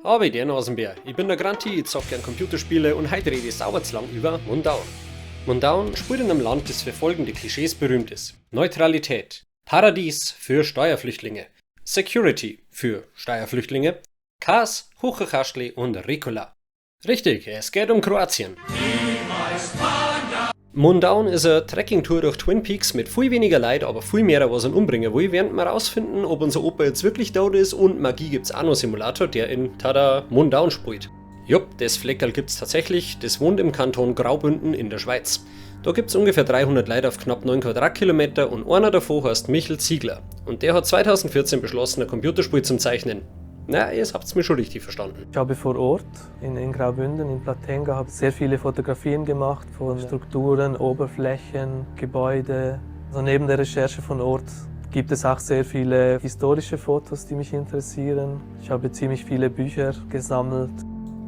Habe der Nasenbär, ich bin der Granti, ich zock gern Computerspiele und heute rede ich sauber zu lang über Mundaun. Mundaun spielt in einem Land, das für folgende Klischees berühmt ist. Neutralität, Paradies für Steuerflüchtlinge, Security für Steuerflüchtlinge, Chaos, Huchekastli und Ricola. Richtig, es geht um Kroatien. Mundaun ist eine Trekkingtour durch Twin Peaks mit viel weniger Leid, aber viel mehr, was ihn umbringen will, während wir rausfinden, ob unser Opa jetzt wirklich tot ist, und Magie gibt's auch noch Simulator, der in Tada Mundaun spielt. Jupp, das Fleckerl gibt's tatsächlich, das wohnt im Kanton Graubünden in der Schweiz. Da gibt's ungefähr 300 Leute auf knapp 9 Quadratkilometer und einer davon heißt Michel Ziegler. Und der hat 2014 beschlossen, ein Computerspiel zum Zeichnen. Na, jetzt habt's mir schon richtig verstanden. Ich habe vor Ort in Graubünden, in Platenga, habe sehr viele Fotografien gemacht von Strukturen, Oberflächen, Gebäude. Also neben der Recherche von Ort gibt es auch sehr viele historische Fotos, die mich interessieren. Ich habe ziemlich viele Bücher gesammelt.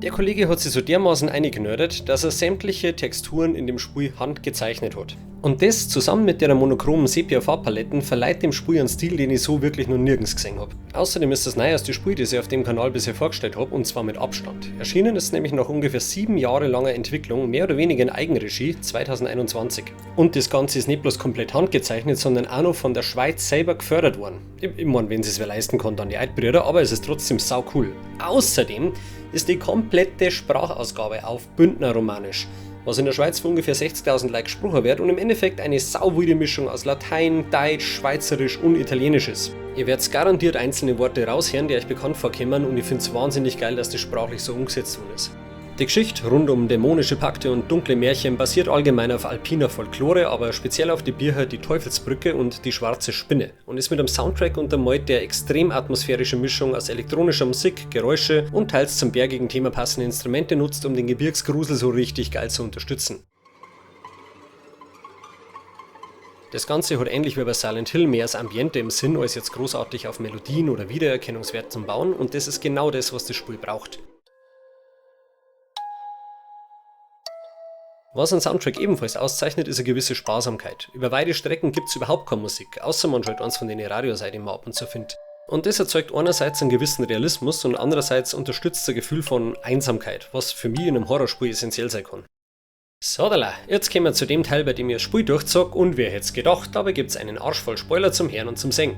Der Kollege hat sich so dermaßen eingenördet, dass er sämtliche Texturen in dem Spiel handgezeichnet hat. Und das zusammen mit der monochromen Sepia-Farbpaletten verleiht dem Spiel einen Stil, den ich so wirklich noch nirgends gesehen habe. Außerdem ist das neueste Spiel, das ich auf dem Kanal bisher vorgestellt habe, und zwar mit Abstand. Erschienen ist nämlich nach ungefähr 7 Jahre langer Entwicklung, mehr oder weniger in Eigenregie, 2021. Und das Ganze ist nicht bloß komplett handgezeichnet, sondern auch noch von der Schweiz selber gefördert worden. Ich meine, wenn sie es wer leisten kann, dann die Eidbrüder, aber es ist trotzdem sau cool. Außerdem ist die komplette Sprachausgabe auf Bündnerromanisch, was in der Schweiz für ungefähr 60.000 Like gesprochen wird und im Endeffekt eine sauwilde Mischung aus Latein, Deutsch, Schweizerisch und Italienisch ist. Ihr werdet garantiert einzelne Worte raushören, die euch bekannt vorkommen, und ich finde es wahnsinnig geil, dass das sprachlich so umgesetzt worden ist. Die Geschichte rund um dämonische Pakte und dunkle Märchen basiert allgemein auf alpiner Folklore, aber speziell auf die Bücher Die Teufelsbrücke und Die schwarze Spinne, und ist mit einem Soundtrack untermalt, der extrem atmosphärische Mischung aus elektronischer Musik, Geräusche und teils zum bergigen Thema passende Instrumente nutzt, um den Gebirgsgrusel so richtig geil zu unterstützen. Das Ganze hat ähnlich wie bei Silent Hill mehr als Ambiente im Sinn, als jetzt großartig auf Melodien oder Wiedererkennungswert zum Bauen, und das ist genau das, was das Spiel braucht. Was ein Soundtrack ebenfalls auszeichnet, ist eine gewisse Sparsamkeit. Über weite Strecken gibt es überhaupt keine Musik, außer man schaltet eins von den Radioseiten, die man ab und zu findet. Und das erzeugt einerseits einen gewissen Realismus und andererseits unterstützt das Gefühl von Einsamkeit, was für mich in einem Horrorspiel essentiell sein kann. Sodala, jetzt kommen wir zu dem Teil, bei dem ich das Spiel durchzog, und wer hätte es gedacht, dabei gibt es einen Arsch voll Spoiler zum Hören und zum Singen.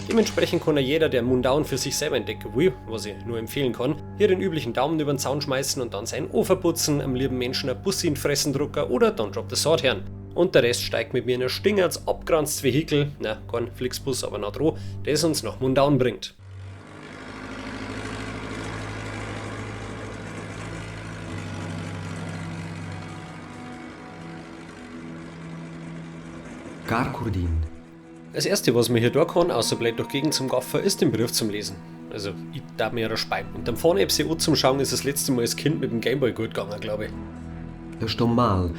Dementsprechend kann ja jeder, der Mundaun für sich selber entdecken will, was ich nur empfehlen kann, hier den üblichen Daumen über den Zaun schmeißen und dann seinen Ofen putzen, am lieben Menschen ein Bussi in die Fressen drucken oder dann Drop the Sword hören. Und der Rest steigt mit mir in ein stingerts abgeranztes Vehikel, na, kein Flixbus, aber noch droh, das uns nach Mundaun bringt. Garkurdin. Das erste, was man hier tun kann, außer blöd durch Gegend zum Gaffer, ist den Brief zum Lesen. Also, ich darf mir ja speien. Und am vorne FCO zum Schauen ist das letzte Mal als Kind mit dem Gameboy gut gegangen, glaube ich. Eu estou mal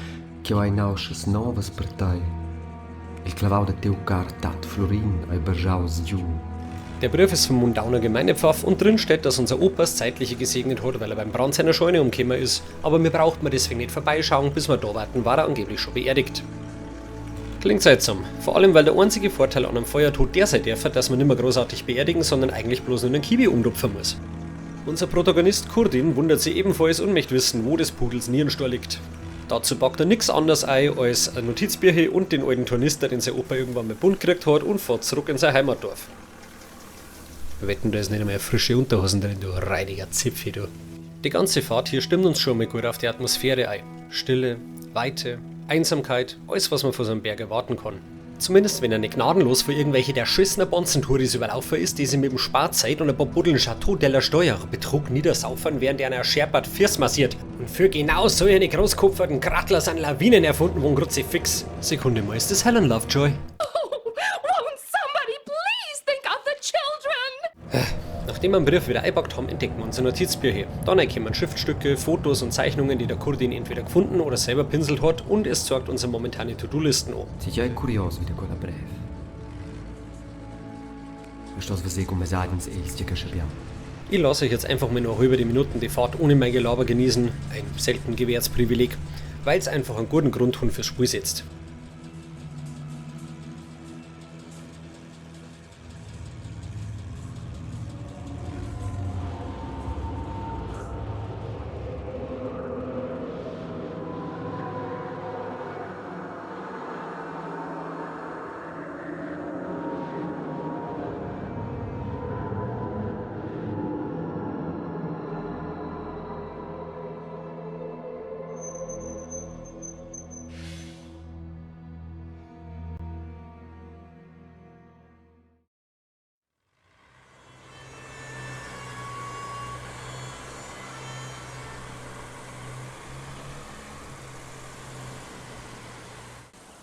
que eu ainda noches novas per te. Il clavau de teu car tat florin ai berjaus giu. Der Brief ist vom Mundauner Gemeindepfaff und drin steht, dass unser Opa das Zeitliche gesegnet hat, weil er beim Brand seiner Scheune umgekommen ist. Aber mir braucht man deswegen nicht vorbeischauen, bis wir da warten, war er angeblich schon beerdigt. Klingt seltsam, vor allem weil der einzige Vorteil an einem Feuertod der sein darf, dass man nicht mehr großartig beerdigen, sondern eigentlich bloß nur einen Kiwi umtupfen muss. Unser Protagonist Kurdin wundert sich ebenfalls und möchte wissen, wo des Pudels Nierenstor liegt. Dazu packt er nichts anderes ein als ein Notizbücher und den alten Tornister, den sein Opa irgendwann mal bunt gekriegt hat, und fährt zurück in sein Heimatdorf. Wetten, da ist nicht einmal frische Unterhosen drin, du reiniger Zipfi, du. Die ganze Fahrt hier stimmt uns schon mal gut auf die Atmosphäre ein. Stille, Weite, Einsamkeit, alles, was man von so einem Berg erwarten kann. Zumindest wenn er nicht gnadenlos für irgendwelche der schissenen Bonzentouris überlaufen ist, die sie mit dem Sparzeit und ein paar Buddeln Chateau de la Steuer Betrug niedersaufern, während er einer Scherpert Firs massiert. Und für genau so eine großkupferten Krattler sind Lawinen erfunden, wo ein Kruzifix. Sekunde mal, ist das Helen Lovejoy? Won't somebody please think of the children? Nachdem wir den Brief wieder eingepackt haben, entdecken wir unser Notizbücher. Dann kommen Schriftstücke, Fotos und Zeichnungen, die der Kurdin entweder gefunden oder selber pinselt hat, und es zeigt unsere momentane To-Do-Listen an. Si già è curioso di quella breve. Mas estás a fazer como as ardens eles que abbiamo. Ich lasse euch jetzt einfach mal noch über die Minuten die Fahrt ohne mein Gelaber genießen, ein selten gewährtes Privileg, weil es einfach einen guten Grundton fürs Spiel setzt.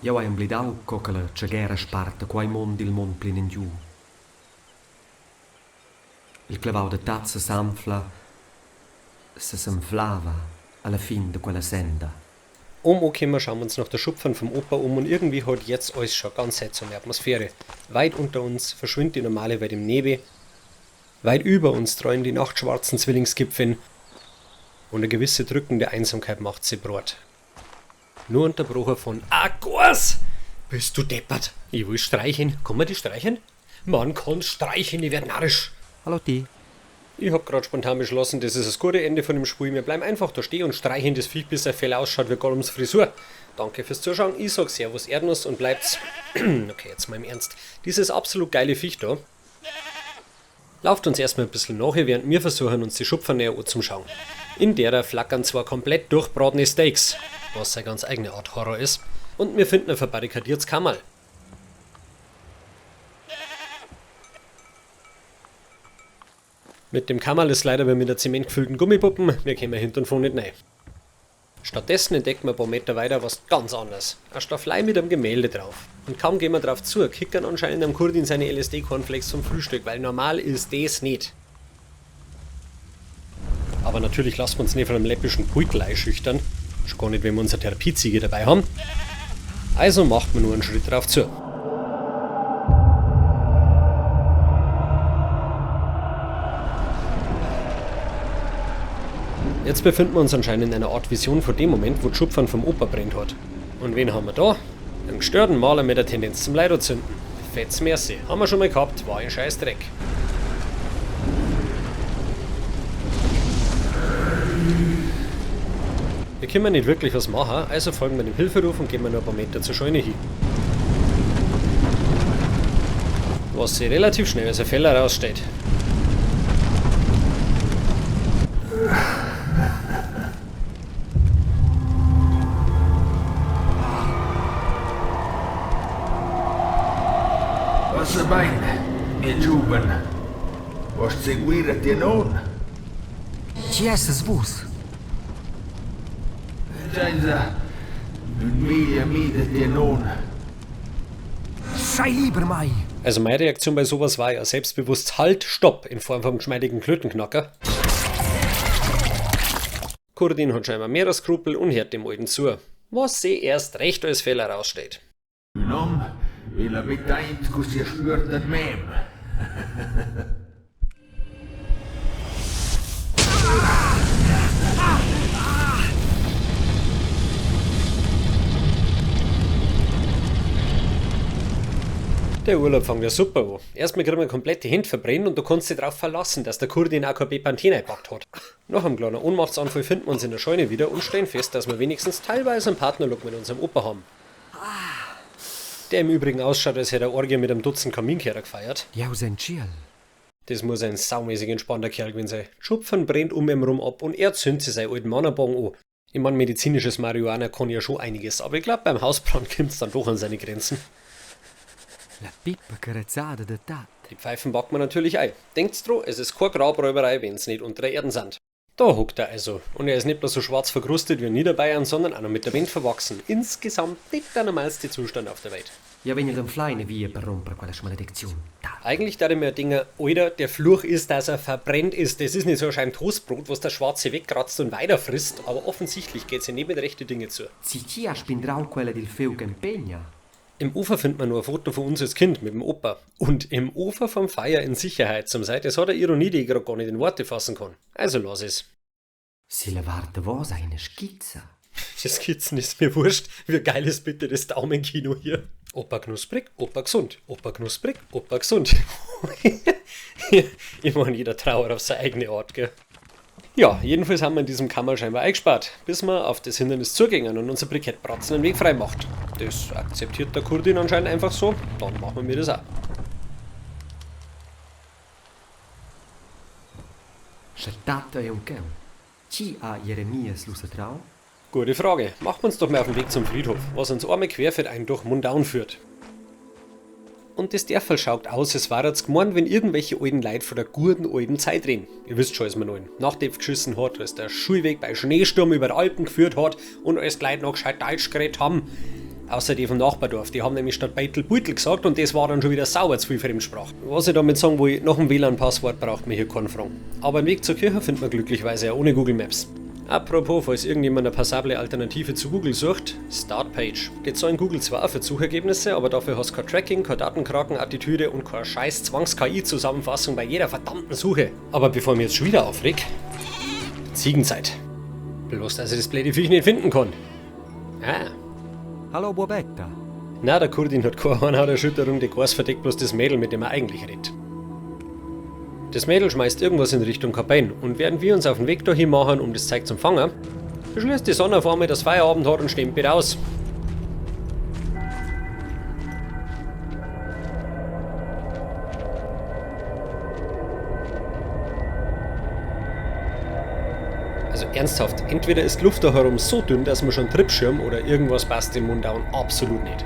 Io hai un blidau coccala c'era sparta quai il mond plin in giù. Il clavau de tazza s'anfla, s'enflava alla fin de quella senda. Angekommen schauen wir uns nach der Schupfern vom Opa um und irgendwie hat jetzt alles schon ganz seltsame Atmosphäre. Weit unter uns verschwindet die normale Welt im Nebel, weit über uns treuen die nachtschwarzen Zwillingsgipfeln und eine gewisse drückende Einsamkeit macht sie brot. Nur unterbrochen von Akkus! Bist du deppert? Ich will streichen. Kann man die streichen? Man kann streichen, ich werd narrisch. Hallo T. Ich hab grad spontan beschlossen, das ist das gute Ende von dem Spiel. Wir bleiben einfach da stehen und streichen das Viech, bis er Fell ausschaut wie Gollums Frisur. Danke fürs Zuschauen. Ich sag Servus Erdnuss und bleibt's. Okay, jetzt mal im Ernst. Dieses absolut geile Viech da. Lauft uns erstmal ein bisschen nach, während wir versuchen, uns die Schupfer näher anzuschauen. In derer flackern zwar komplett durchbratene Steaks, was seine ganz eigene Art Horror ist, und wir finden ein verbarrikadiertes Kammerl. Mit dem Kammerl ist leider wie mit der zementgefüllten Gummipuppen, wir kommen hinten und vorne nicht rein. Stattdessen entdecken wir ein paar Meter weiter was ganz anderes. Ein Stafflei mit einem Gemälde drauf. Und kaum gehen wir drauf zu, kickern anscheinend am Kurdin seine LSD-Cornflakes zum Frühstück, weil normal ist das nicht. Aber natürlich lassen wir uns nicht von einem läppischen Beutel einschüchtern. Schon gar nicht, wenn wir unsere Therapieziege dabei haben. Also macht man nur einen Schritt drauf zu. Jetzt befinden wir uns anscheinend in einer Art Vision von dem Moment, wo die Schupfern vom Opa brennt hat. Und wen haben wir da? Einen gestörten Maler mit der Tendenz zum Leiderzünden. Fett's Merci. Haben wir schon mal gehabt, war ein scheiß Dreck. Wir können nicht wirklich was machen, also folgen wir dem Hilferuf und gehen wir noch ein paar Meter zur Scheune hin. Was sich relativ schnell als ein Fehler herausstellt. Passa bene, mia giovane. Posso seguire te non? Ci es vus? Senza un miglia mide te non. Sei lieber mai! Also meine Reaktion bei sowas war ja selbstbewusst Halt, Stopp in Form vom geschmeidigen Klötenknacker. Kurdin hat scheinbar mehrere Skrupel und hört dem Alten zu, was sie erst recht als Fehler herausstellt. Un om e la betain così spürt ad mem. Der Urlaub fängt ja super an. Erstmal kriegen wir komplett die Hände verbrennen und du kannst dich darauf verlassen, dass der Kurdin auch kein Bepanthen eingepackt hat. Nach einem kleinen Ohnmachtsanfall finden wir uns in der Scheune wieder und stellen fest, dass wir wenigstens teilweise einen Partnerlook mit unserem Opa haben. Der im Übrigen ausschaut, als hätte er Orgie mit einem Dutzend Kaminkehrer gefeiert. Ja, sein Chiel. Das muss ein saumäßig entspannter Kerl gewesen sein. Die Schupfern brennt um ihn rum ab und er zündet sich seinen alten Mannerbogen an. Ich meine, medizinisches Marihuana kann ja schon einiges, aber ich glaube, beim Hausbrand kommt es dann doch an seine Grenzen. La pippa carezzata de tat. Die Pfeifen backt man natürlich ein. Denkt's dran, es ist keine Grabräuberei, wenn's nicht unter der Erden sind. Da hockt er also. Und er ist nicht bloß so schwarz verkrustet wie in Niederbayern, sondern auch noch mit der Wind verwachsen. Insgesamt nicht der normalste Zustand auf der Welt. Ja, wenn ihr den Fleine wie per rompere quella Malediktion. Eigentlich dachte ich mir Dinger, Alter, der Fluch ist, dass er verbrennt ist. Das ist nicht so ein Schein Toastbrot, was der Schwarze wegkratzt und weiter frisst, aber offensichtlich geht's ja nicht mit rechten Dingen zu. Si a spindrau quella del feu che impegna. Im Ufer findet man nur ein Foto von uns als Kind mit dem Opa. Und im Ufer vom Feier in Sicherheit zum Seite, das hat eine Ironie, die ich gerade gar nicht in Worte fassen kann. Also lass es. Si levarte was eine Skizze. Die Skizzen ist mir wurscht. Wie geil ist bitte das Daumenkino hier? Opa knusprig, Opa gesund. Opa knusprig, Opa gesund. Ich meine, jeder trauert auf seine eigene Art, gell? Ja, jedenfalls haben wir in diesem Kammer scheinbar eingespart, bis wir auf das Hindernis zugingen und unser Brikettbratzen den Weg frei macht. Das akzeptiert der Kurdin anscheinend einfach so, dann machen wir das auch. Sceltato e un cão. Ci a Jeremias lusatrau? Gute Frage. Machen wir uns doch mal auf den Weg zum Friedhof, was uns einmal querfeldein durch Mundaun führt. Und das Dörfel schaut aus, es war jetzt gemeint, wenn irgendwelche alten Leute von der guten alten Zeit reden. Ihr wisst schon, als man noch Nachtief geschissen hat, als der Schulweg bei Schneesturm über die Alpen geführt hat und als die Leute noch gescheit Deutsch geredet haben. Außer die vom Nachbardorf, die haben nämlich statt Beitel Beutel gesagt und das war dann schon wieder sauber zu viel Fremdsprache. Was ich damit sagen will, nach dem WLAN-Passwort braucht man hier keinen fragen. Aber einen Weg zur Kirche findet man glücklicherweise auch ohne Google Maps. Apropos, falls irgendjemand eine passable Alternative zu Google sucht, Startpage. Die zahlen Google zwar auch für Suchergebnisse, aber dafür hast du kein Tracking, keine Datenkrakenattitüde und keine scheiß Zwangs-KI-Zusammenfassung bei jeder verdammten Suche. Aber bevor ich mich jetzt schon wieder aufreg, Ziegenzeit. Bloß, dass ich das blöde Viech nicht finden kann. Ah. Hallo Bobetta. Na, der Kurdin hat keine Hornhauterschütterung, die Gas verdeckt bloß das Mädel, mit dem er eigentlich redet. Das Mädel schmeißt irgendwas in Richtung Kapelle und während wir uns auf den Weg dahin machen, um das Zeug zum Fangen, beschließt die Sonne auf einmal, dass Feierabend hat und stempelt aus. Also ernsthaft, entweder ist die Luft da herum so dünn, dass man schon Trippschirm oder irgendwas passt im Mund hauen, absolut nicht.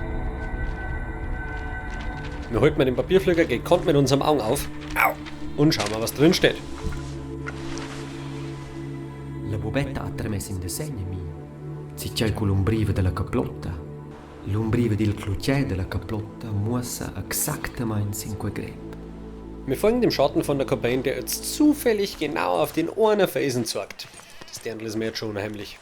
Wir halten den Papierflieger gekonnt mit unserem Augen auf. Au! Und schauen wir, was drin steht. La Bobetta ha tremesse in disegni mi. Si c'è l'ombrive della caplotta. L'ombrive del cloutier della caplotta muossa exactamente 5 grep. Wir folgen dem Schatten von der Cobain, der jetzt zufällig genau auf den einen Felsen zeigt. Das Dirndl ist mir jetzt schon unheimlich.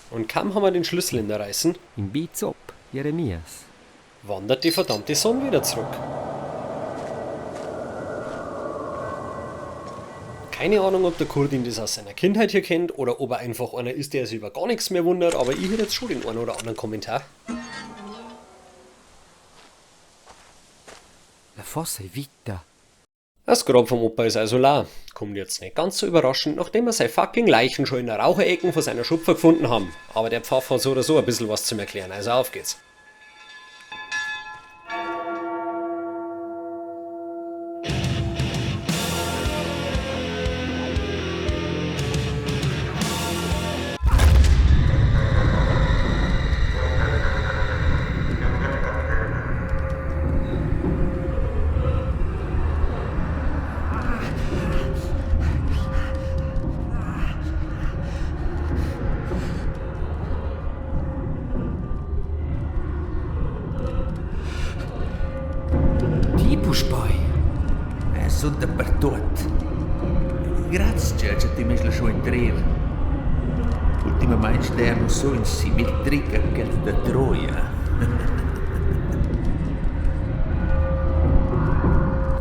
Und kaum haben wir den Schlüssel in der Reißen, In Bizop, Jeremias. wandert die verdammte Sonne wieder zurück. Keine Ahnung, ob der Kurdin das aus seiner Kindheit hier kennt oder ob er einfach einer ist, der sich über gar nichts mehr wundert, aber ich hätte jetzt schon den einen oder anderen Kommentar. La fossa è vita. Das Grab vom Opa ist also leer. Kommt jetzt nicht ganz so überraschend, nachdem wir seine fucking Leichen schon in der Raucherecken von seiner Schupfer gefunden haben. Aber der Pfaff hat so oder so ein bisschen was zum Erklären, also auf geht's. Tipus poi. Sono dappertutto. Grazie, che ti metti su entrare. Ultimamente sterno so in simmetria che da Troia.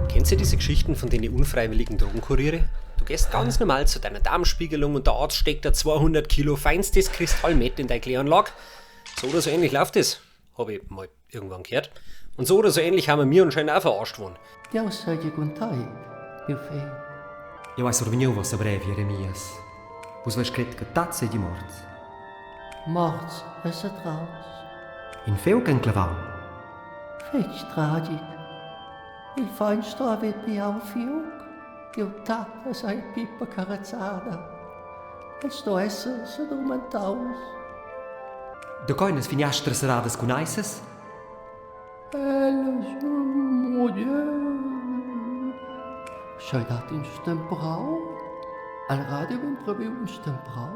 Kennst du diese Geschichten von den unfreiwilligen Drogenkuriere? Du gehst ganz normal zu deiner Darmspiegelung und der Arzt steckt da 200 Kilo feinstes Kristallmett in deine Kläranlage. So oder so ähnlich läuft es. Habe ich mal irgendwann gehört. Und so oder so ähnlich haben wir mir anscheinend auch verarscht worden. Ja, was soll ich contai, mio figlio? Io vai sorvegnou vossa breve, Jeremias. Vos vais cred que tazza di morts. Morts, es ist raus. In feu can clavau. Fetch tragic. Il feinsto wird mi auf Jung. Io tata sei pippa carazzada. E sto esse se dormentaus. De coinas finiastras seradas con aises? Elles, mon Dieu. Schau dat in Stemprau? Al Radio bin probiert in Stemprau?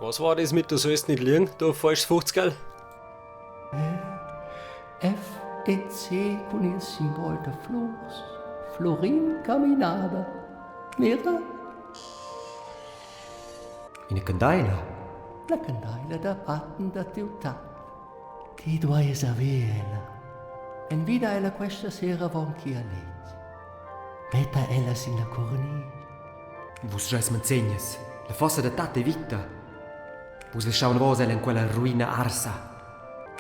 Was war das mit, du sollst nicht liegen, du falsches 50er? FEC con il simbolo de Flors. Florin Caminada. Mira? In a candaila. La candela da patten da città. Ti dois saberla. En vida ella questa sera von chialet. Metta ella sin la cornice. Vos jais manzegnas. La fossa de tata è vita. Vos lasciavan vos ella in quella ruina arsa.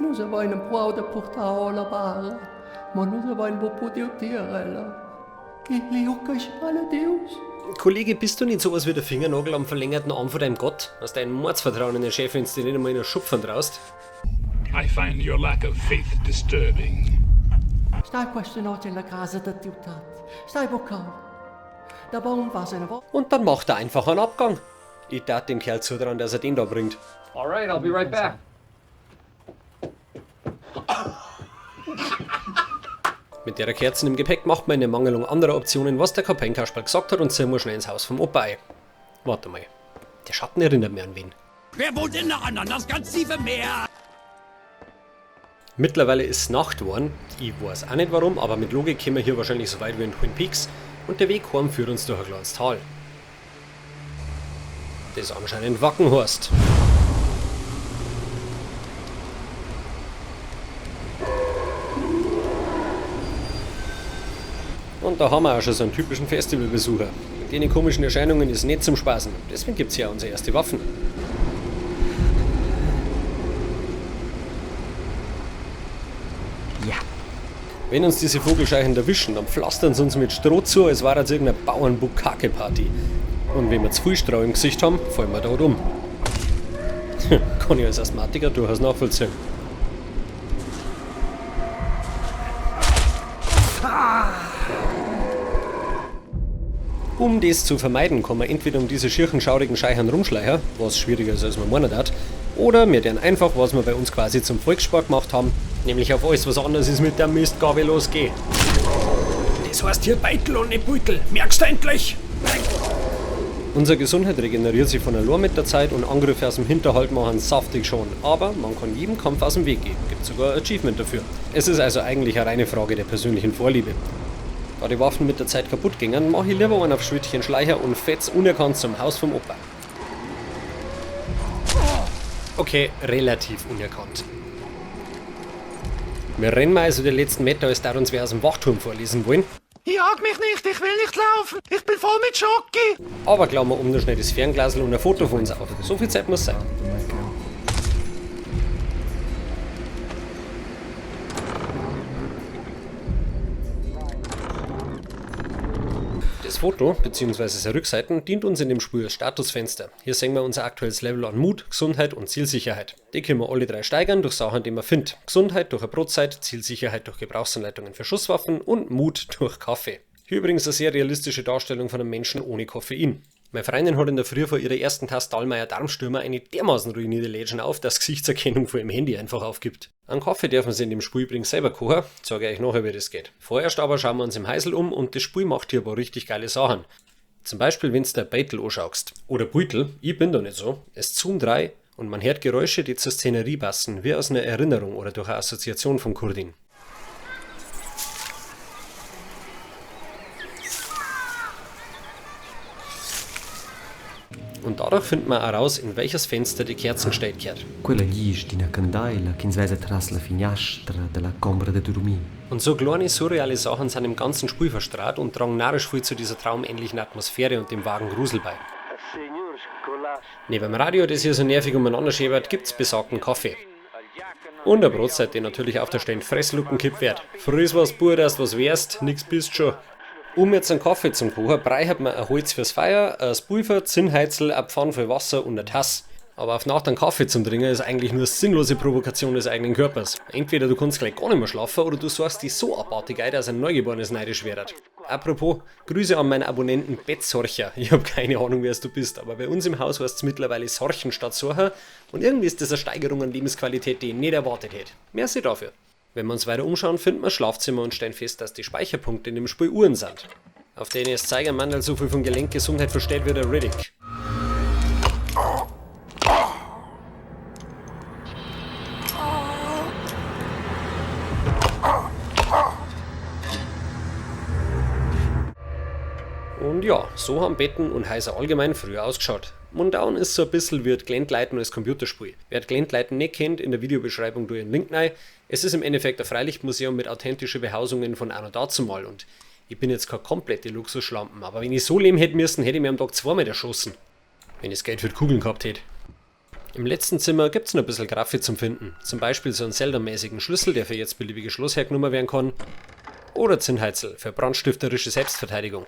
Nous avons un poids de portare la barra, ma nous avons un beau poter tirella. Il juckas alle Deus. Kollege, bist du nicht sowas wie der Fingernagel am verlängerten Arm von deinem Gott? Hast dein Mordsvertrauen in den Chef, wenn du dir nicht einmal in einen Schupfern traust? I find your lack of faith disturbing. Stai questa notte in la casa da città. Stai boccao. Da baum war seine Woche. Und dann macht er einfach einen Abgang. Ich tat dem Kerl zutrauen, dass er den da bringt. Alright, I'll be right back. Mit der Kerzen im Gepäck macht man in Mangelung anderer Optionen, was der Kapellenkasperl gesagt hat und ziehen wir schnell ins Haus vom Opa ein. Warte mal. Der Schatten erinnert mich an wen. Wer wohnt denn noch an das ganz tiefe Meer? Mittlerweile ist es Nacht geworden. Ich weiß auch nicht warum, aber mit Logik kommen wir hier wahrscheinlich so weit wie in Twin Peaks. Und der Weg heim führt uns durch ein kleines Tal. Das anscheinend Wackenhorst. Und da haben wir auch schon so einen typischen Festivalbesucher. Mit den komischen Erscheinungen ist nicht zum Spaßen. Deswegen gibt es ja unsere erste Waffen. Ja. Wenn uns diese Vogelscheuchen erwischen, dann pflastern sie uns mit Stroh zu, als wäre es irgendeine Bauernbukake-Party. Und wenn wir zu viel Stroh im Gesicht haben, fallen wir da um. Kann ich als Asthmatiker durchaus nachvollziehen. Um das zu vermeiden, kann man entweder um diese schirchen, schaurigen Scheichern rumschleichen, was schwieriger ist als man meinen hat, oder wir tun einfach, was wir bei uns quasi zum Volkssport gemacht haben, nämlich auf alles, was anders ist, mit der Mistgabel losgehen. Das heißt hier Beitel und nicht Beutel. Merkst du endlich? Unsere Gesundheit regeneriert sich von allein mit der Zeit und Angriffe aus dem Hinterhalt machen saftig schon, aber man kann jedem Kampf aus dem Weg gehen, gibt sogar ein Achievement dafür. Es ist also eigentlich eine reine Frage der persönlichen Vorliebe. Da die Waffen mit der Zeit kaputt gingen, mache ich lieber einen auf Schwittchen Schleicher und fetz unerkannt zum Haus vom Opa. Okay, relativ unerkannt. Wir rennen mal also den letzten Meter, als da uns wer aus dem Wachturm vorlesen wollen. Jag mich nicht, ich will nicht laufen. Ich bin voll mit Schoki. Aber klauen wir um noch schnell das Fernglasl und ein Foto von uns auf. So viel Zeit muss sein. Das Foto, bzw. seine Rückseiten, dient uns in dem Spiel als Statusfenster. Hier sehen wir unser aktuelles Level an Mut, Gesundheit und Zielsicherheit. Die können wir alle drei steigern durch Sachen, die man findet. Gesundheit durch eine Brotzeit, Zielsicherheit durch Gebrauchsanleitungen für Schusswaffen und Mut durch Kaffee. Hier übrigens eine sehr realistische Darstellung von einem Menschen ohne Koffein. Meine Freundin hat in der Früh vor ihrer ersten Tasse Dallmayr Darmstürmer eine dermaßen ruinierte Legend auf, dass Gesichtserkennung vor ihrem Handy einfach aufgibt. Einen Kaffee dürfen sie in dem Spiel übrigens selber kochen, sage ich euch nachher, wie das geht. Vorerst aber schauen wir uns im Heisel um und das Spiel macht hier aber richtig geile Sachen. Zum Beispiel, wenn du der Beitel anschaust. Oder Beutel, ich bin da nicht so. Es zoomt rein und man hört Geräusche, die zur Szenerie passen, wie aus einer Erinnerung oder durch eine Assoziation von Kurdin. Und dadurch findet man auch raus, in welches Fenster die Kerzenstein gehört. Quella lista di una candela che svesa tras la finestra della camera de dormir. Und so kleine, surreale Sachen sind im ganzen Spiel verstrahlt und tragen narrisch viel zu dieser traumähnlichen Atmosphäre und dem vagen Grusel bei. Neben dem Radio, das hier so nervig umeinander schäbert, gibt's besagten Kaffee. Und eine Brotzeit, die natürlich auf der Stelle Fresslucken kippt wird. Friss was, Burderst, was wärst, nix bist schon. Um jetzt einen Kaffee zum Kochen, breichert man ein Holz fürs Feuer, ein Pulver, Zinnheizel, ein Pfann für Wasser und eine Tasse. Aber auf Nacht einen Kaffee zum Trinken ist eigentlich nur eine sinnlose Provokation des eigenen Körpers. Entweder du kannst gleich gar nicht mehr schlafen oder du sorgst dich so abartig ein, dass ein Neugeborenes neidisch wird. Apropos, Grüße an meinen Abonnenten Bettsorcher. Ich habe keine Ahnung, wer du bist, aber bei uns im Haus heißt es mittlerweile Sorchen statt Sorcher und irgendwie ist das eine Steigerung an Lebensqualität, die ich nicht erwartet hätte. Merci dafür. Wenn wir uns weiter umschauen, finden wir Schlafzimmer und stellen fest, dass die Speicherpunkte in dem Spiel Uhren sind. Auf denen es Zeigermandel so viel von Gelenkgesundheit versteht wie der Riddick. Und ja, so haben Betten und Häuser allgemein früher ausgeschaut. Mundown ist so ein bisschen wie Glendleiten als Computerspiel. Wer Glendleiten nicht kennt, in der Videobeschreibung durch einen Link rein. Es ist im Endeffekt ein Freilichtmuseum mit authentischen Behausungen von auch noch dazumal und ich bin jetzt keine komplette Luxusschlampen, aber wenn ich so leben hätte müssen, hätte ich mir am Tag zweimal erschossen. Wenn ich das Geld für die Kugeln gehabt hätte. Im letzten Zimmer gibt es noch ein bisschen Graphik zum Finden. Zum Beispiel so einen Zelda-mäßigen Schlüssel, der für jetzt beliebige Schloss hergenommen werden kann. Oder Zinnheizel für brandstifterische Selbstverteidigung.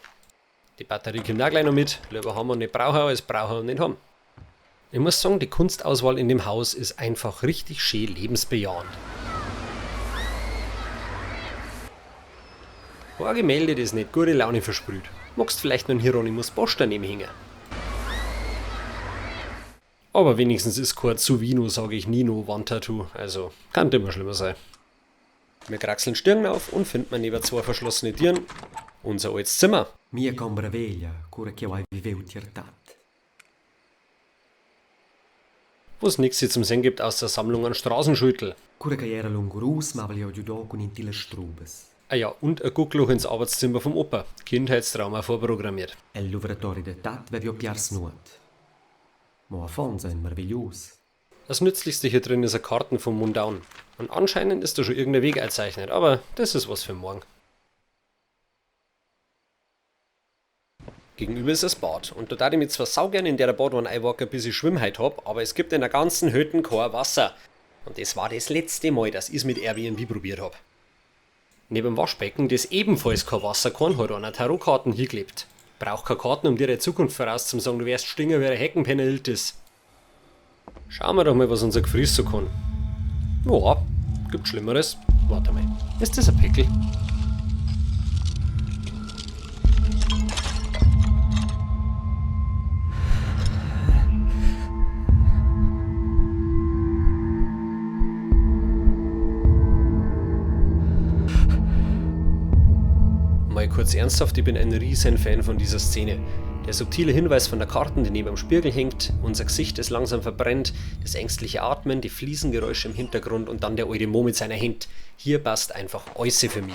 Die Batterie kommt auch gleich noch mit. Lieber haben wir nicht brauchen, als brauchen und nicht haben. Ich muss sagen, die Kunstauswahl in dem Haus ist einfach richtig schön lebensbejahend. Ein Gemälde, das nicht gute Laune versprüht. Magst vielleicht noch einen Hieronymus Bosch daneben hängen. Aber wenigstens ist kein Zuvino, sage ich Nino, Wandtattoo, also kann immer schlimmer sein. Wir kraxeln Stirn auf und finden neben zwei verschlossene Türen unser altes Zimmer. Mia combra veglia, cura che hai viveu tiertat. wo es nichts zum Sehen gibt aus der Sammlung an Straßenschüttel. Cura che era lungurus, ma aveva giudò con intile strubes. Ah ja, und ein Guckloch ins Arbeitszimmer vom Opa. Kindheitstrauma vorprogrammiert. El luvratori de tat vevio piars nuot. Mo a fonza in meraviglius. Das Nützlichste hier drin ist ein Karten vom Mundaun. Und anscheinend ist da schon irgendein Weg erzeichnet, aber das ist was für morgen. Gegenüber ist das Bad. Und da darf ich mich zwar saugern in der Badwanne einwacken, bis ich Schwimmheit hab, aber es gibt in der ganzen Hütte kein Wasser. Und das war das letzte Mal, dass ich es mit Airbnb probiert hab. Neben dem Waschbecken, das ebenfalls kein Wasser kann, hat einer Tarotkarten hingeklebt. Braucht keine Karten, um dir die Zukunft vorauszusagen, du wärst stinger wie ein Heckenpenner Iltis. Schauen wir doch mal, was unser Gefries so kann. Ja, gibt Schlimmeres. Warte mal, ist das ein Pickel? Mal kurz ernsthaft, ich bin ein riesen Fan von dieser Szene. Der subtile Hinweis von der Karten, die neben dem Spiegel hängt, unser Gesicht, das langsam verbrennt, das ängstliche Atmen, die Fliesengeräusche im Hintergrund und dann der alte Mo mit seiner Hand. Hier passt einfach alles für mich.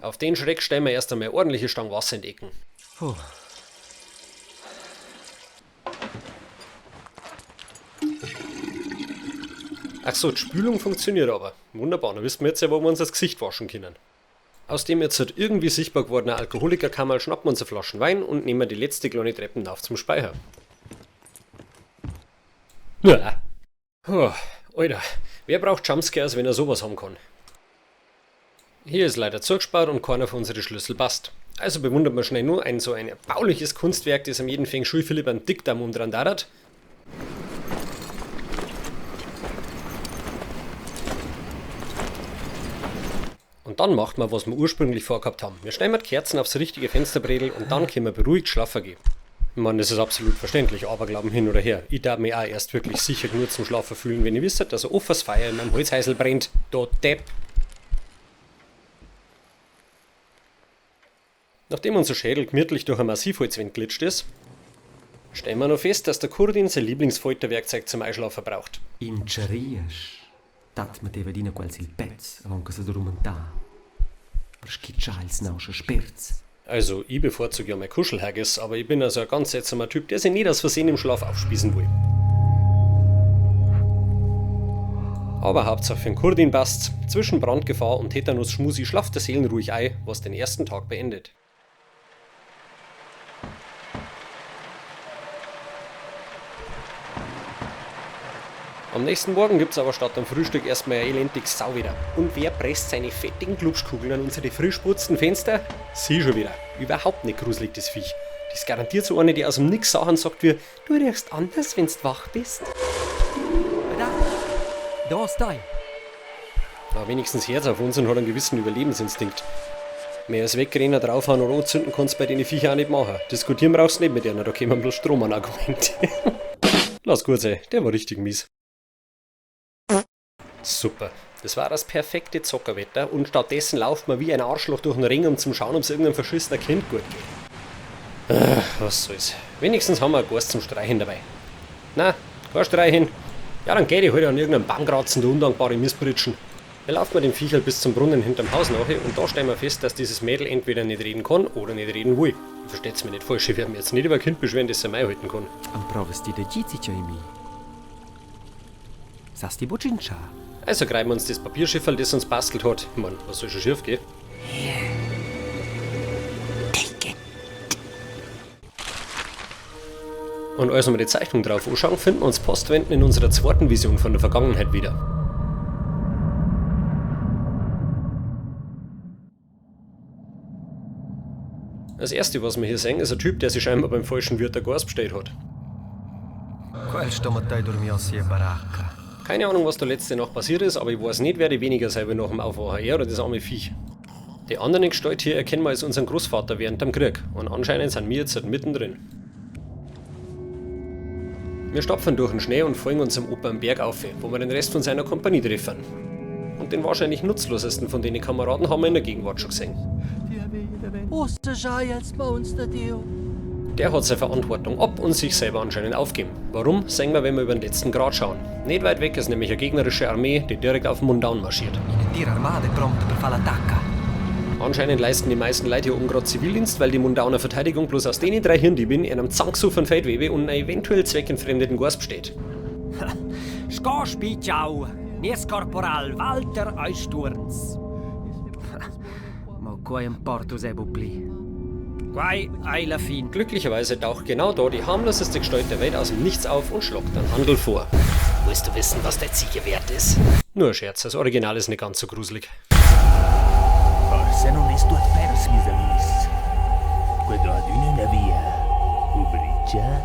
Auf den Schreck stellen wir erst einmal ordentliche Stangen Wasser in die Ecken. Puh. Ach so, die Spülung funktioniert aber. Wunderbar, dann wissen wir jetzt ja, wo wir uns das Gesicht waschen können. Aus dem jetzt halt irgendwie sichtbar gewordener Alkoholikerkammerl schnappen wir uns eine Flasche Wein und nehmen die letzte kleine Treppen auf zum Speicher. Ja. Puh, Alter, wer braucht Jumpscares, wenn er sowas haben kann? Hier ist leider zugespart und keiner von unseren Schlüssel passt. Also bewundert man schnell nur so ein erbauliches Kunstwerk, das am jeden Feng Shui Philipp einen Dickdarm umdran daddert. Und dann macht man, was wir ursprünglich vorgehabt haben. Wir stellen die Kerzen aufs richtige Fensterbredel und dann können wir beruhigt schlafen gehen. Ich meine, das ist absolut verständlich, Aberglauben hin oder her. Ich darf mich auch erst wirklich sicher genug zum Schlafen fühlen, wenn ich wisse, dass ein offenes Feuer in meinem Holzhäusl brennt. Da Depp. Nachdem unser Schädel gemütlich durch ein Massivholzwand glitscht ist, stellen wir noch fest, dass der Kurdin sein Lieblingsfolterwerkzeug zum Einschlafen braucht. Incherias. Dat meteva dina quels il pezz, avon che s'addormentà. Per schiccià ils nausche Sperz. Also, ich bevorzuge ja mein Kuschelherges, aber ich bin also ein ganz seltsamer Typ, der sich nicht aus Versehen im Schlaf aufspießen will. Aber Hauptsache für den Kurdin passt's. Zwischen Brandgefahr und Tetanus-Schmusi schlaft der Seelen ruhig ein, was den ersten Tag beendet. Am nächsten Morgen gibt's aber statt am Frühstück erstmal ein elendiges Sauwetter. Und wer presst seine fettigen Glubschkugeln an unsere frisch putzten Fenster? Sie schon wieder. Überhaupt nicht gruselig, das Viech. Das ist garantiert so eine, die aus dem Nix Sachen sagt wie: Du riechst anders, wenn's wach bist. Da ist dein. Aber wenigstens Herz auf uns und hat einen gewissen Überlebensinstinkt. Mehr als wegrennen, draufhauen oder anzünden kannst du bei den Viecher auch nicht machen. Diskutieren brauchst du nicht mit denen, da kämen bloß Strom an Argumente. Lass gut sein, der war richtig mies. Super, das war das perfekte Zockerwetter und stattdessen lauft man wie ein Arschloch durch den Ring, um zu schauen, ob es irgendeinem verschissenen Kind gut geht. Was soll's. Wenigstens haben wir einen Gast zum Streichen dabei. Na, kein Streichen. Ja, dann geh ich halt an irgendeinem Baum kratzen, der undankbare Missbritschen. Wir laufen mit dem Viecherl bis zum Brunnen hinterm Haus nachher und da stellen wir fest, dass dieses Mädel entweder nicht reden kann oder nicht reden will. Versteht's mir nicht falsch, ich werde mich jetzt nicht über ein Kind beschweren, das er mir halten kann. Am provesti de Gizicia in mi. Sasti Bucincha. Also greifen wir uns das Papierschifferl, das uns bastelt hat. Ich mein, was soll schon schief gehen? Und als wir die Zeichnung drauf anschauen, finden wir uns postwendend in unserer zweiten Vision von der Vergangenheit wieder. Das erste, was wir hier sehen, ist ein Typ, der sich scheinbar beim falschen Wirt der Gas bestellt hat. Quel stomatai dormiossi e baracca. Keine Ahnung, was da letzte Nacht passiert ist, aber ich weiß nicht, wer die weniger selber nach dem Aufwachen, er oder das arme Viech. Die anderen Gestalt hier erkennen wir als unseren Großvater während dem Krieg und anscheinend sind wir jetzt halt mittendrin. Wir stapfen durch den Schnee und folgen unserem Opa am Berg auf, wo wir den Rest von seiner Kompanie treffen. Und den wahrscheinlich nutzlosesten von den Kameraden haben wir in der Gegenwart schon gesehen. Der hat seine Verantwortung ab und sich selber anscheinend aufgeben. Warum, sehen wir, wenn wir über den letzten Grad schauen. Nicht weit weg ist nämlich eine gegnerische Armee, die direkt auf Mundaun marschiert. Anscheinend leisten die meisten Leute hier oben gerade Zivildienst, weil die Mundauner Verteidigung bloß aus denen 3 Hirndieben, einem Zanksu von Feldwebe und einem eventuell zweckentfremdeten Gas besteht. Skåspitjau, Nies Korporal Walter Eusturns. Ma quai importo se bubli. Quai eila fin. Glücklicherweise taucht genau da die harmloseste Gestalt der Welt aus dem Nichts auf und schlagt dann Handel vor. Willst du wissen, was der Ziege wert ist? Nur ein Scherz, das Original ist nicht ganz so gruselig. Forse non è stuat pers, mis amis. Quello ad una via. Ubrigia?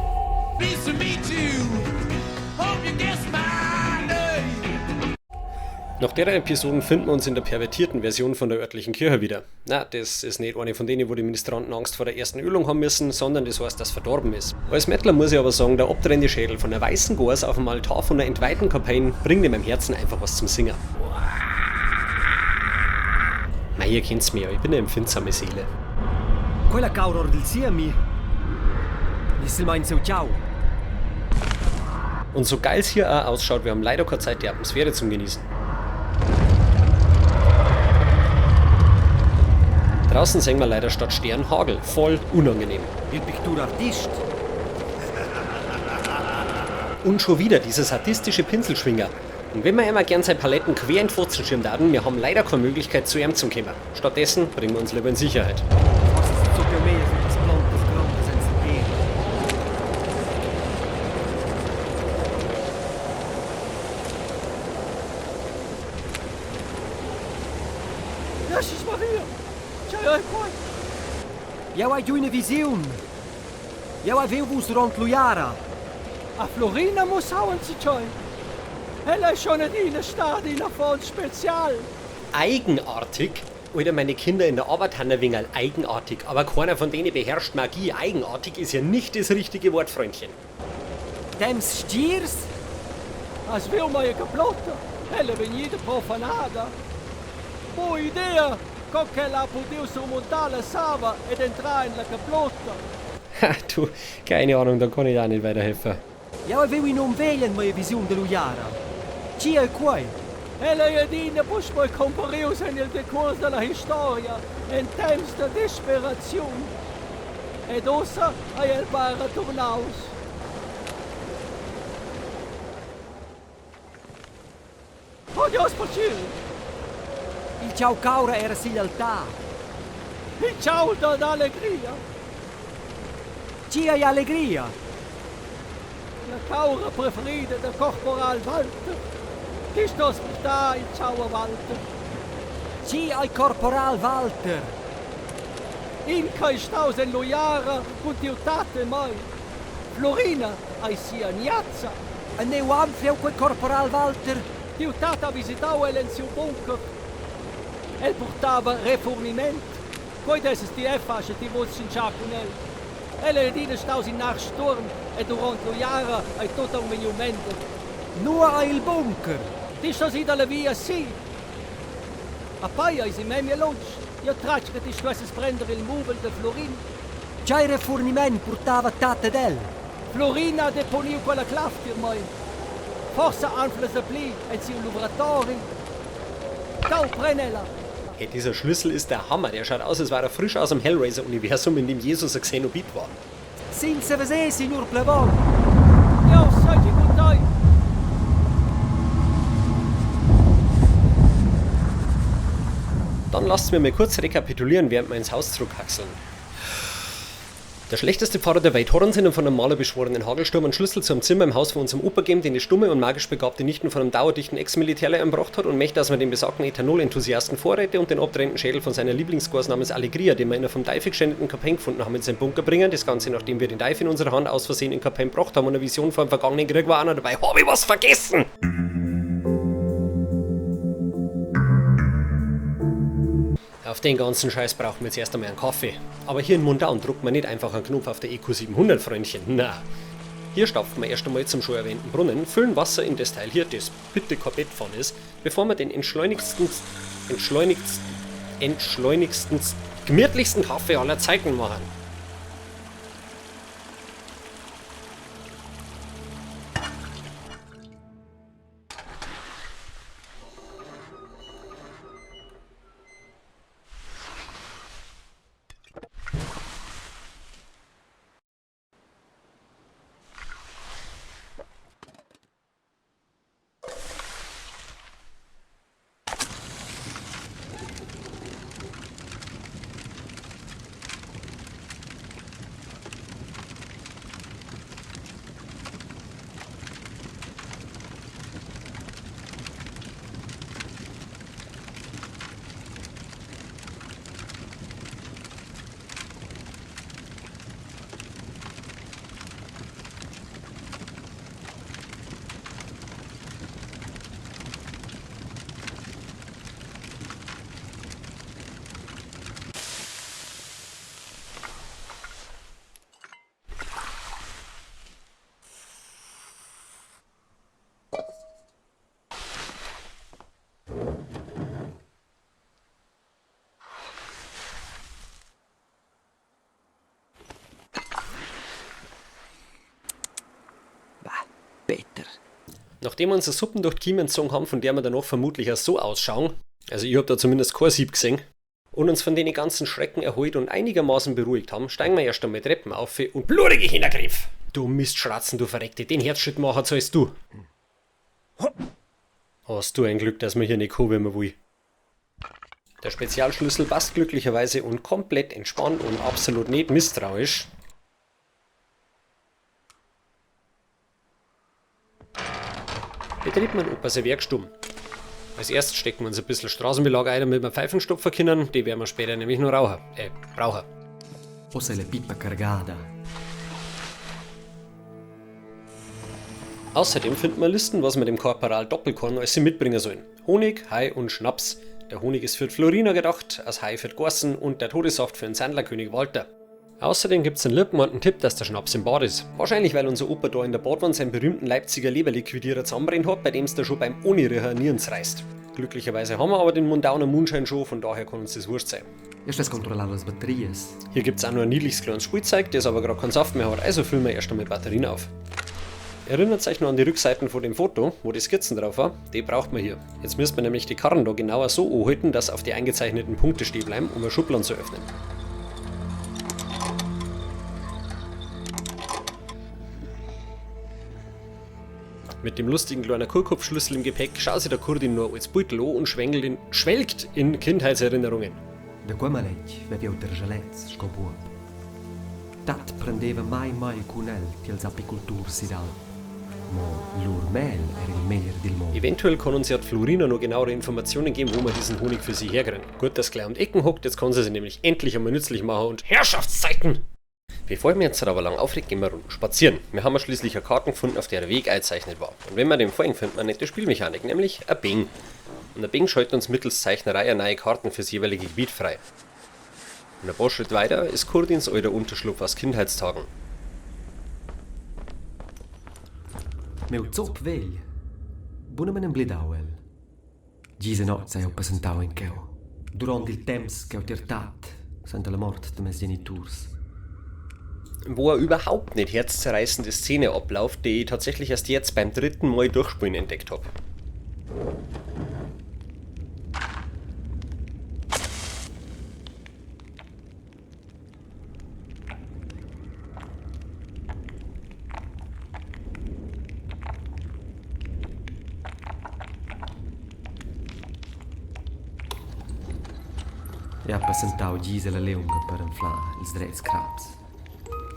Pleased to meet you. Hope you guess my name. Nach der Episoden finden wir uns in der pervertierten Version von der örtlichen Kirche wieder. Na, das ist nicht eine von denen, wo die Ministranten Angst vor der ersten Ölung haben müssen, sondern das heißt, dass verdorben ist. Als Mettler muss ich aber sagen, der abtrennende Schädel von der weißen Gors auf dem Altar von einer entweihten Kapelle bringt in meinem Herzen einfach was zum Singen. Na, ihr kennt's mir ja, ich bin eine empfindsame Seele. Quella cauror del siemi. Ist mein so ciao. Und so geil es hier auch ausschaut, wir haben leider keine Zeit, die Atmosphäre zum Genießen. Draußen sehen wir leider statt Stern Hagel, voll unangenehm. Il picture artist. Und schon wieder dieser sadistische Pinselschwinger. Und wenn wir immer gern seine Paletten quer in den Furzenschirm daten, wir haben leider keine Möglichkeit zu ihm zu kommen. Stattdessen bringen wir uns lieber in Sicherheit. Jesus Maria! C'è poi! Eu hai una vision! Eu hai vus rond Lujara! A Florina muss hauen sie schoi! Ella ist schon nicht in der Stadt in der Fond Spezial! Eigenartig? Alter, meine Kinder in der Arbeit haben ein wenig eigenartig, aber keiner von denen beherrscht Magie. Eigenartig ist ja nicht das richtige Wort, Freundchen. Dems Stiers? Als will man ja geplotten! Ella venida profanada! Boa idea! Con che la potevo surmontare la sava ed entrare in la caplotta. Ha, du, keine Ahnung, da kann ich auch nicht weiterhelfen. Ja, avevo non velen mia visione dell'Ujara. Chi è qua? E la Iadina può poi comparire nel decorso della storia, in tempi di disperazione. Ed ora è il bar tornaus. Voglio spacire! Il ciao caura era si lealtà. Il ciao d'allegria. Ci hai allegria? La caura preferita del corporal Walter. Chi sto aspettando il ciao a Walter? Ci hai corporal Walter. In che staus in Lujara con tiutate mai. Florina ai sia niazza. E ne uamfio quel corporal Walter. Tiutata visitau el in suo bunker. El portava reformiment. Poi desses die F-Asche, die wollten in Chaconel. Elle die staus in nach Sturm e durante lo Jahre ai tot un monumento. Nur il bunker. Die sto si dalle via sì. A paia is in me lunch. Io traccio che ti stesses prendere il mubel de Florin. Già il reformiment portava tate del. Florina deponiu quella claftir mai. Forse anflesse pli et si un laboratori. Tau prenela. Hey, dieser Schlüssel ist der Hammer. Der schaut aus, als wäre er frisch aus dem Hellraiser-Universum, in dem Jesus ein Xenobit war. Senza vedere, signor Plevon. Io sei con te. Dann lasst mir mal kurz rekapitulieren, während wir ins Haus zurückhaxeln. Der schlechteste Pfarrer der Welt hat uns in einem von einem Maler beschworenen Hagelsturm einen Schlüssel zu einem Zimmer im Haus von unserem Opa gegeben, den die stumme und magisch begabte Nichten von einem dauerdichten Ex-Militärler erbracht hat und möchte, dass man den besagten Ethanol-Enthusiasten vorräte und den abtrennenden Schädel von seiner Lieblingsgors namens Allegria, den wir in einer vom Teufel geschändeten Kapelle gefunden haben, in seinen Bunker bringen. Das Ganze, nachdem wir den Teufel in unserer Hand aus Versehen in Kapelle gebracht haben und eine Vision vor dem vergangenen Krieg war einer dabei. Hab ich was vergessen? Auf den ganzen Scheiß brauchen wir jetzt erst einmal einen Kaffee. Aber hier in Mundaun druckt man nicht einfach einen Knopf auf der EQ700, Freundchen. Na. Hier stapfen wir erst einmal zum schon erwähnten Brunnen, füllen Wasser in das Teil hier, das bitte kein Bett von ist, bevor wir den gemütlichsten Kaffee aller Zeiten machen. später. Nachdem wir unsere Suppen durch die Kiemen gezogen haben, von der wir danach vermutlich auch so ausschauen, also ich hab da zumindest kein Sieb gesehen, und uns von den ganzen Schrecken erholt und einigermaßen beruhigt haben, steigen wir erst einmal Treppen auf und blutige Hintergriff! Du Mistschratzen, du Verreckte, den Herzschritt machen zahlst du. Hast du ein Glück, dass wir hier nicht kommen, wenn wir will. Der Spezialschlüssel passt glücklicherweise und komplett entspannt und absolut nicht misstrauisch. Betrieb mein Opa sein Werk stumm. Als erstes stecken wir uns ein bisschen Straßenbelag ein, damit wir Pfeifen stopfen können, die werden wir später nämlich noch brauchen. Ossa la pipa cargada. Außerdem finden wir Listen, was wir dem Korporal Doppelkorn als sie mitbringen sollen. Honig, Hai und Schnaps. Der Honig ist für die Floriner gedacht, das Hai für die Gorsen und der Todessaft für den Sandlerkönig Walter. Außerdem gibt es einen liebgemeinten Tipp, dass der Schnaps im Bad ist. Wahrscheinlich, weil unser Opa da in der Badwanne seinen berühmten Leipziger Leberliquidierer zusammenbrennt hat, bei dem es da schon beim Ohne-Riecher Nirns reißt. Glücklicherweise haben wir aber den Mundauner Moonshine schon, von daher kann uns das wurscht sein. Estás controlar las baterias. Hier gibt es auch noch ein niedliches kleines Spielzeug, das aber gerade keinen Saft mehr hat, also füllen wir erst einmal Batterien auf. Erinnert euch noch an die Rückseiten von dem Foto, wo die Skizzen drauf waren? Die braucht man hier. Jetzt müsst man nämlich die Karren da genauer so anhalten, dass auf die eingezeichneten Punkte stehen bleiben, um eine Schublade zu öffnen. Mit dem lustigen kleinen Kurkopfschlüssel im Gepäck schaut sich der Kurdin nur als Beutel an und schwelgt in Kindheitserinnerungen. Da quei maletg vevia tergelets sco buob. Dat prendeva mai con el tiels apiculturs sidal. Mo lur Mehl era il meglier del mondo. Eventuell kann uns ja die Florina noch genauere Informationen geben, wo wir diesen Honig für sie herkriegen. Gut, dass gleich um die Ecken hockt, jetzt kann sie sich nämlich endlich einmal nützlich machen und Herrschaftszeiten! Bevor ich mich jetzt aber lang aufregt, gehen wir Runden spazieren. Wir haben ja schließlich eine Karte gefunden, auf der der Weg eingezeichnet war. Und wenn wir dem folgen, findet man eine nette Spielmechanik, nämlich ein Bing. Und der Bing schaltet uns mittels Zeichnerei eine neue Karten fürs jeweilige Gebiet frei. Und ein paar Schritte weiter ist Kurdins alter Unterschlupf aus Kindheitstagen. Meu zop vell. Buna menem blidauel. Gise nots hai passentau in cheu. Durant il temps che ho tirtat, sente la mort de mes geniturs. Wo er überhaupt nicht herzzerreißende Szene abläuft, die ich tatsächlich erst jetzt beim 3. Mal durchspielen entdeckt habe. E ha passentau gise la leunga per inflar ils drets craps.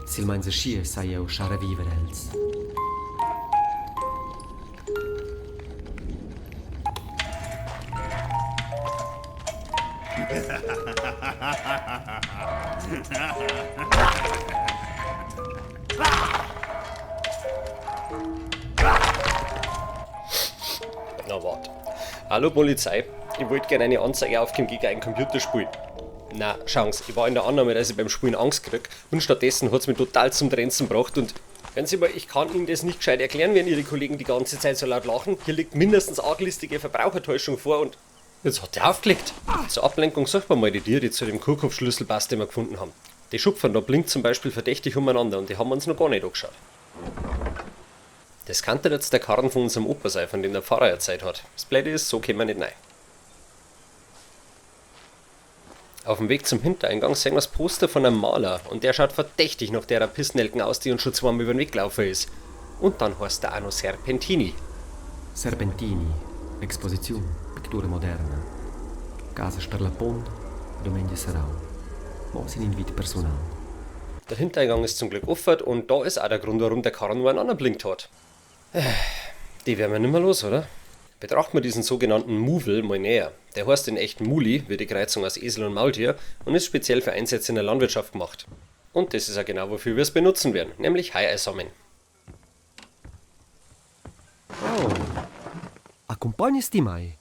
Sil meins aschia sai eu schara viver els. Na warte. Hallo Polizei, ich wollte gerne eine Anzeige aufgeben gegen ein Computerspiel. Na, schauen's, ich war in der Annahme, dass ich beim Spielen Angst krieg und stattdessen hat's mich total zum Trenzen gebracht und hören Sie mal, ich kann Ihnen das nicht gescheit erklären, wenn Ihre Kollegen die ganze Zeit so laut lachen. Hier liegt mindestens arglistige Verbrauchertäuschung vor und jetzt hat er aufgelegt. Zur Ablenkung suchen wir mal die Tiere, die zu dem Kurkopfschlüssel passt, den wir gefunden haben. Die Schupfern da blinkt zum Beispiel verdächtig umeinander und die haben wir uns noch gar nicht angeschaut. Das könnte jetzt der Karren von unserem Opa sein, von dem der Pfarrer erzählt hat. Das Blöde ist, so kommen wir nicht rein. Auf dem Weg zum Hintereingang sehen wir das Poster von einem Maler und der schaut verdächtig nach der Pissnelken aus, die uns schon zweimal über den Weg gelaufen ist. Und dann heißt er auch noch Serpentini. Serpentini, Exposition, Pictura moderna. Casas per la Pont, Domenica Sarau. Wo sind Invite personal. Der Hintereingang ist zum Glück offen und da ist auch der Grund, warum der Karren nur einen anderen blinkt hat. Die werden wir nicht mehr los, oder? Betrachten wir diesen sogenannten Muvel mal näher. Der heißt in echt Muli, wie die Kreuzung aus Esel und Maultier, und ist speziell für Einsätze in der Landwirtschaft gemacht. Und das ist auch genau, wofür wir es benutzen werden, nämlich Hai sammeln. Oh, accompagnes-ti mai?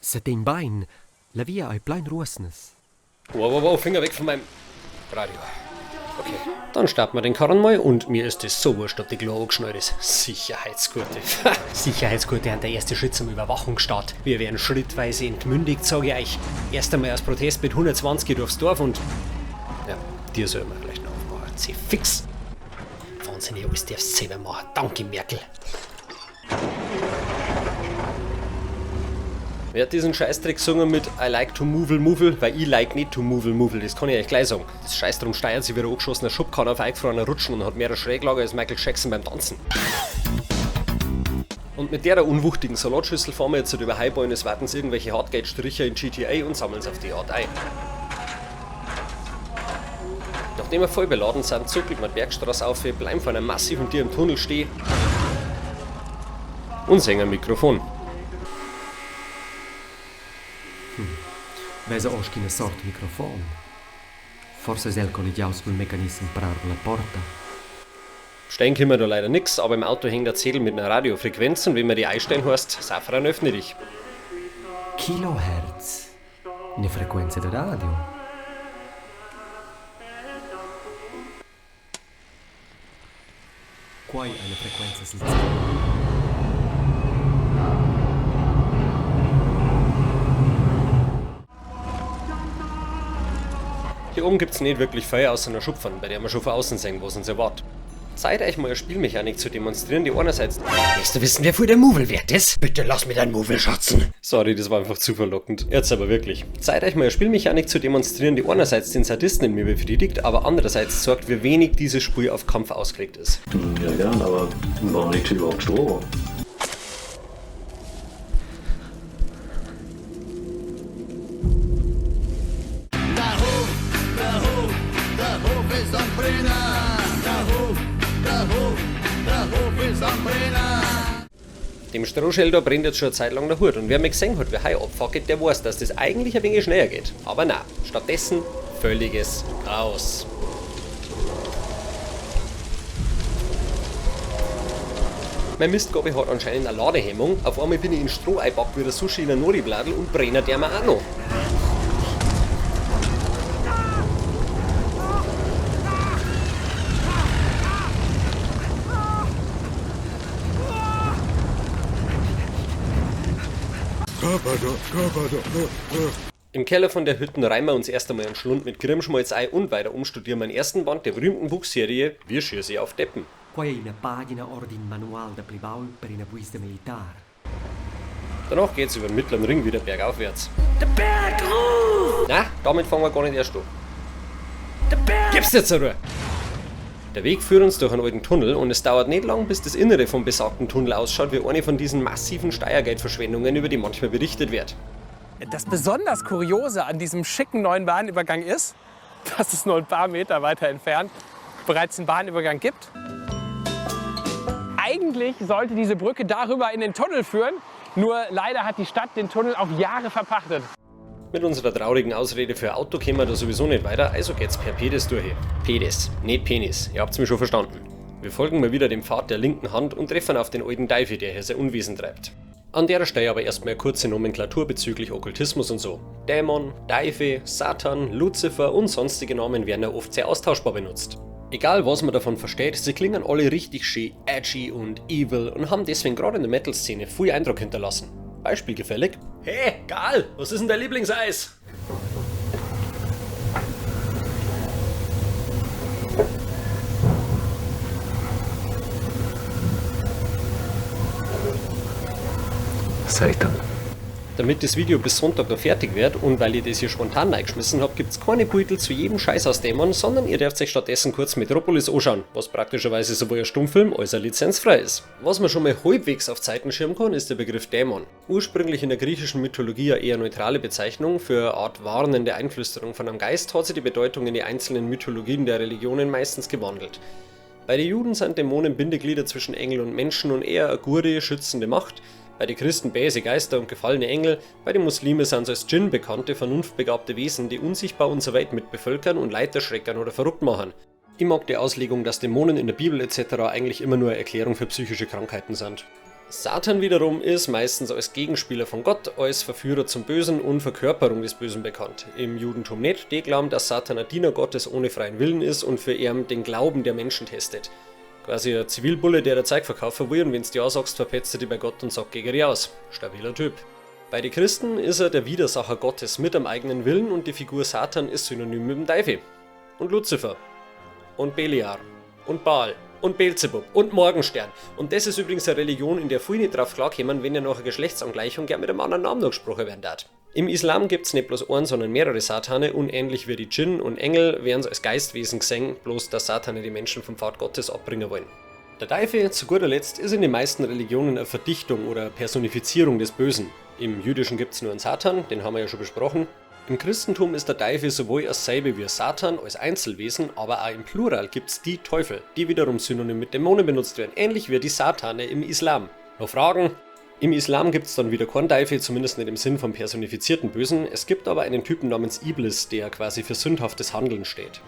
Se ten bein, la via ai plein ruosnes. Wow, Finger weg von meinem Radio. Okay, dann starten wir den Karren mal und mir ist das so wurscht, ob die Klo angeschnallt ist. Sicherheitsgurte. Sicherheitsgurte an der erste Schritt zum Überwachungsstaat. Wir werden schrittweise entmündigt, sage ich euch. Erst einmal aus Protest mit 120 durchs Dorf und... Ja, dir soll man vielleicht noch aufmachen. Sie fix. Wahnsinn, alles darfst du selber machen. Danke, Merkel. Wer hat diesen Scheißdreck gesungen mit I like to move, weil ich like nicht to move, das kann ich euch gleich sagen. Das Scheiß drum steuert sich wie ein angeschossener Schubkarren auf eingefrorener Rutschen und hat mehr Schräglage als Michael Jackson beim Tanzen. Und mit der unwuchtigen Salatschüssel fahren wir jetzt über Highball des Wartens irgendwelche Hardgate-Striche in GTA und sammeln es auf die Art ein. Nachdem wir voll beladen sind, zuckelt man die Bergstraße auf, bleiben vor einem massiven Tier im Tunnel stehen und singen ein Mikrofon. Vesa oschi una sorta di microfono. Forse è il collegiaus col meccanismo per la porta. Stehen können wir da leider nix, aber im Auto hängt der Zettel mit einer Radiofrequenz und wenn man die einstellen heißt, Safran öffne dich. Kilohertz. Eine Frequenz del radio. Quai eine Frequenz sul Hier oben gibt's nicht wirklich Feuer außer einer Schupfern, bei der man schon von außen sehen, was uns erwartet. Zeit euch mal eine Spielmechanik zu demonstrieren, die einerseits... Willst du wissen, wer für der Movil wert ist? Bitte lass mir dein Movil schätzen. Sorry, das war einfach zu verlockend. Jetzt aber wirklich. Zeit euch mal eine Spielmechanik zu demonstrieren, die einerseits den Sadisten in mir befriedigt, aber andererseits sorgt, wie wenig dieses Spiel auf Kampf ausgelegt ist. Ja gern, aber warum liegt hier überhaupt Stroh? Dem Strohschelder brennt jetzt schon eine Zeit lang der Hut und wer mir gesehen hat, wie heuer abfackelt, der weiß, dass das eigentlich ein wenig schneller geht. Aber nein, stattdessen völliges Chaos. Mein Mistgabel hat anscheinend eine Ladehemmung, auf einmal bin ich in Stroh eingepackt wie der Sushi in ein Nori-Bladel und brennt der mir auch noch. Im Keller von der Hütte reimen wir uns erst einmal einen Schlund mit Grimmschmalz ein und weiter umstudieren wir den ersten Band der berühmten Buchserie Wir schießen auf Deppen. Quai una pagina ordin manual da Plebaul per una guida militar. Danach geht's über den mittleren Ring wieder bergaufwärts. Der Berg ruft! Na, damit fangen wir gar nicht erst an. Der Berg! Gib's jetzt zur Ruhe! Der Weg führt uns durch einen alten Tunnel und es dauert nicht lang, bis das Innere vom besagten Tunnel ausschaut wie eine von diesen massiven Steuergeldverschwendungen, über die manchmal berichtet wird. Das besonders Kuriose an diesem schicken neuen Bahnübergang ist, dass es nur ein paar Meter weiter entfernt bereits einen Bahnübergang gibt. Eigentlich sollte diese Brücke darüber in den Tunnel führen, nur leider hat die Stadt den Tunnel auf Jahre verpachtet. Mit unserer traurigen Ausrede für Auto kommen wir da sowieso nicht weiter, also geht's per Pedes durch. Pedes, nicht Penis, ihr habt's mir schon verstanden. Wir folgen mal wieder dem Pfad der linken Hand und treffen auf den alten Teufel, der hier sein Unwesen treibt. An der Stelle aber erstmal eine kurze Nomenklatur bezüglich Okkultismus und so. Dämon, Teufel, Satan, Luzifer und sonstige Namen werden ja oft sehr austauschbar benutzt. Egal was man davon versteht, sie klingen alle richtig schön edgy und evil und haben deswegen gerade in der Metal-Szene viel Eindruck hinterlassen. Beispielgefällig. Hey, Karl, was ist denn dein Lieblingseis? Satan. Damit das Video bis Sonntag noch fertig wird und weil ich das hier spontan reingeschmissen habe, gibt es keine Beutel zu jedem Scheiß aus Dämon, sondern ihr dürft euch stattdessen kurz Metropolis anschauen, was praktischerweise sowohl ein Stummfilm als auch lizenzfrei ist. Was man schon mal halbwegs auf Zeiten schirmen kann, ist der Begriff Dämon. Ursprünglich in der griechischen Mythologie eine eher neutrale Bezeichnung für eine Art warnende Einflüsterung von einem Geist, hat sich die Bedeutung in die einzelnen Mythologien der Religionen meistens gewandelt. Bei den Juden sind Dämonen Bindeglieder zwischen Engel und Menschen und eher eine gute, schützende Macht. Bei den Christen böse Geister und gefallene Engel, bei den Muslimen sind es als Djinn bekannte, vernunftbegabte Wesen, die unsichtbar unsere Welt mit bevölkern und Leid erschrecken oder verrückt machen. Ich mag die Auslegung, dass Dämonen in der Bibel etc. eigentlich immer nur eine Erklärung für psychische Krankheiten sind. Satan wiederum ist meistens als Gegenspieler von Gott, als Verführer zum Bösen und Verkörperung des Bösen bekannt. Im Judentum nicht, die glauben, dass Satan ein Diener Gottes ohne freien Willen ist und für ihn den Glauben der Menschen testet. Quasi ein Zivilbulle, der Zeug verkaufen will und wenn du ja sagst, verpetzt er dich bei Gott und sagt gegen dich aus. Stabiler Typ. Bei den Christen ist er der Widersacher Gottes mit am eigenen Willen und die Figur Satan ist synonym mit dem Teufel. Und Luzifer. Und Beliar. Und Baal. und Beelzebub und Morgenstern. Und das ist übrigens eine Religion, in der viele nicht drauf klarkommen, wenn ja nach einer Geschlechtsangleichung gern mit einem anderen Namen noch gesprochen werden darf. Im Islam gibt es nicht bloß einen, sondern mehrere Satane und ähnlich wie die Djinn und Engel werden sie als Geistwesen gesehen, bloß dass Satane die Menschen vom Pfad Gottes abbringen wollen. Der Teufel, zu guter Letzt, ist in den meisten Religionen eine Verdichtung oder Personifizierung des Bösen. Im Jüdischen gibt es nur einen Satan, den haben wir ja schon besprochen. Im Christentum ist der Teufel sowohl dasselbe wie Satan als Einzelwesen, aber auch im Plural gibt es die Teufel, die wiederum synonym mit Dämonen benutzt werden, ähnlich wie die Satane im Islam. Noch Fragen? Im Islam gibt es dann wieder keinen Teufel, zumindest nicht im Sinn vom personifizierten Bösen. Es gibt aber einen Typen namens Iblis, der quasi für sündhaftes Handeln steht.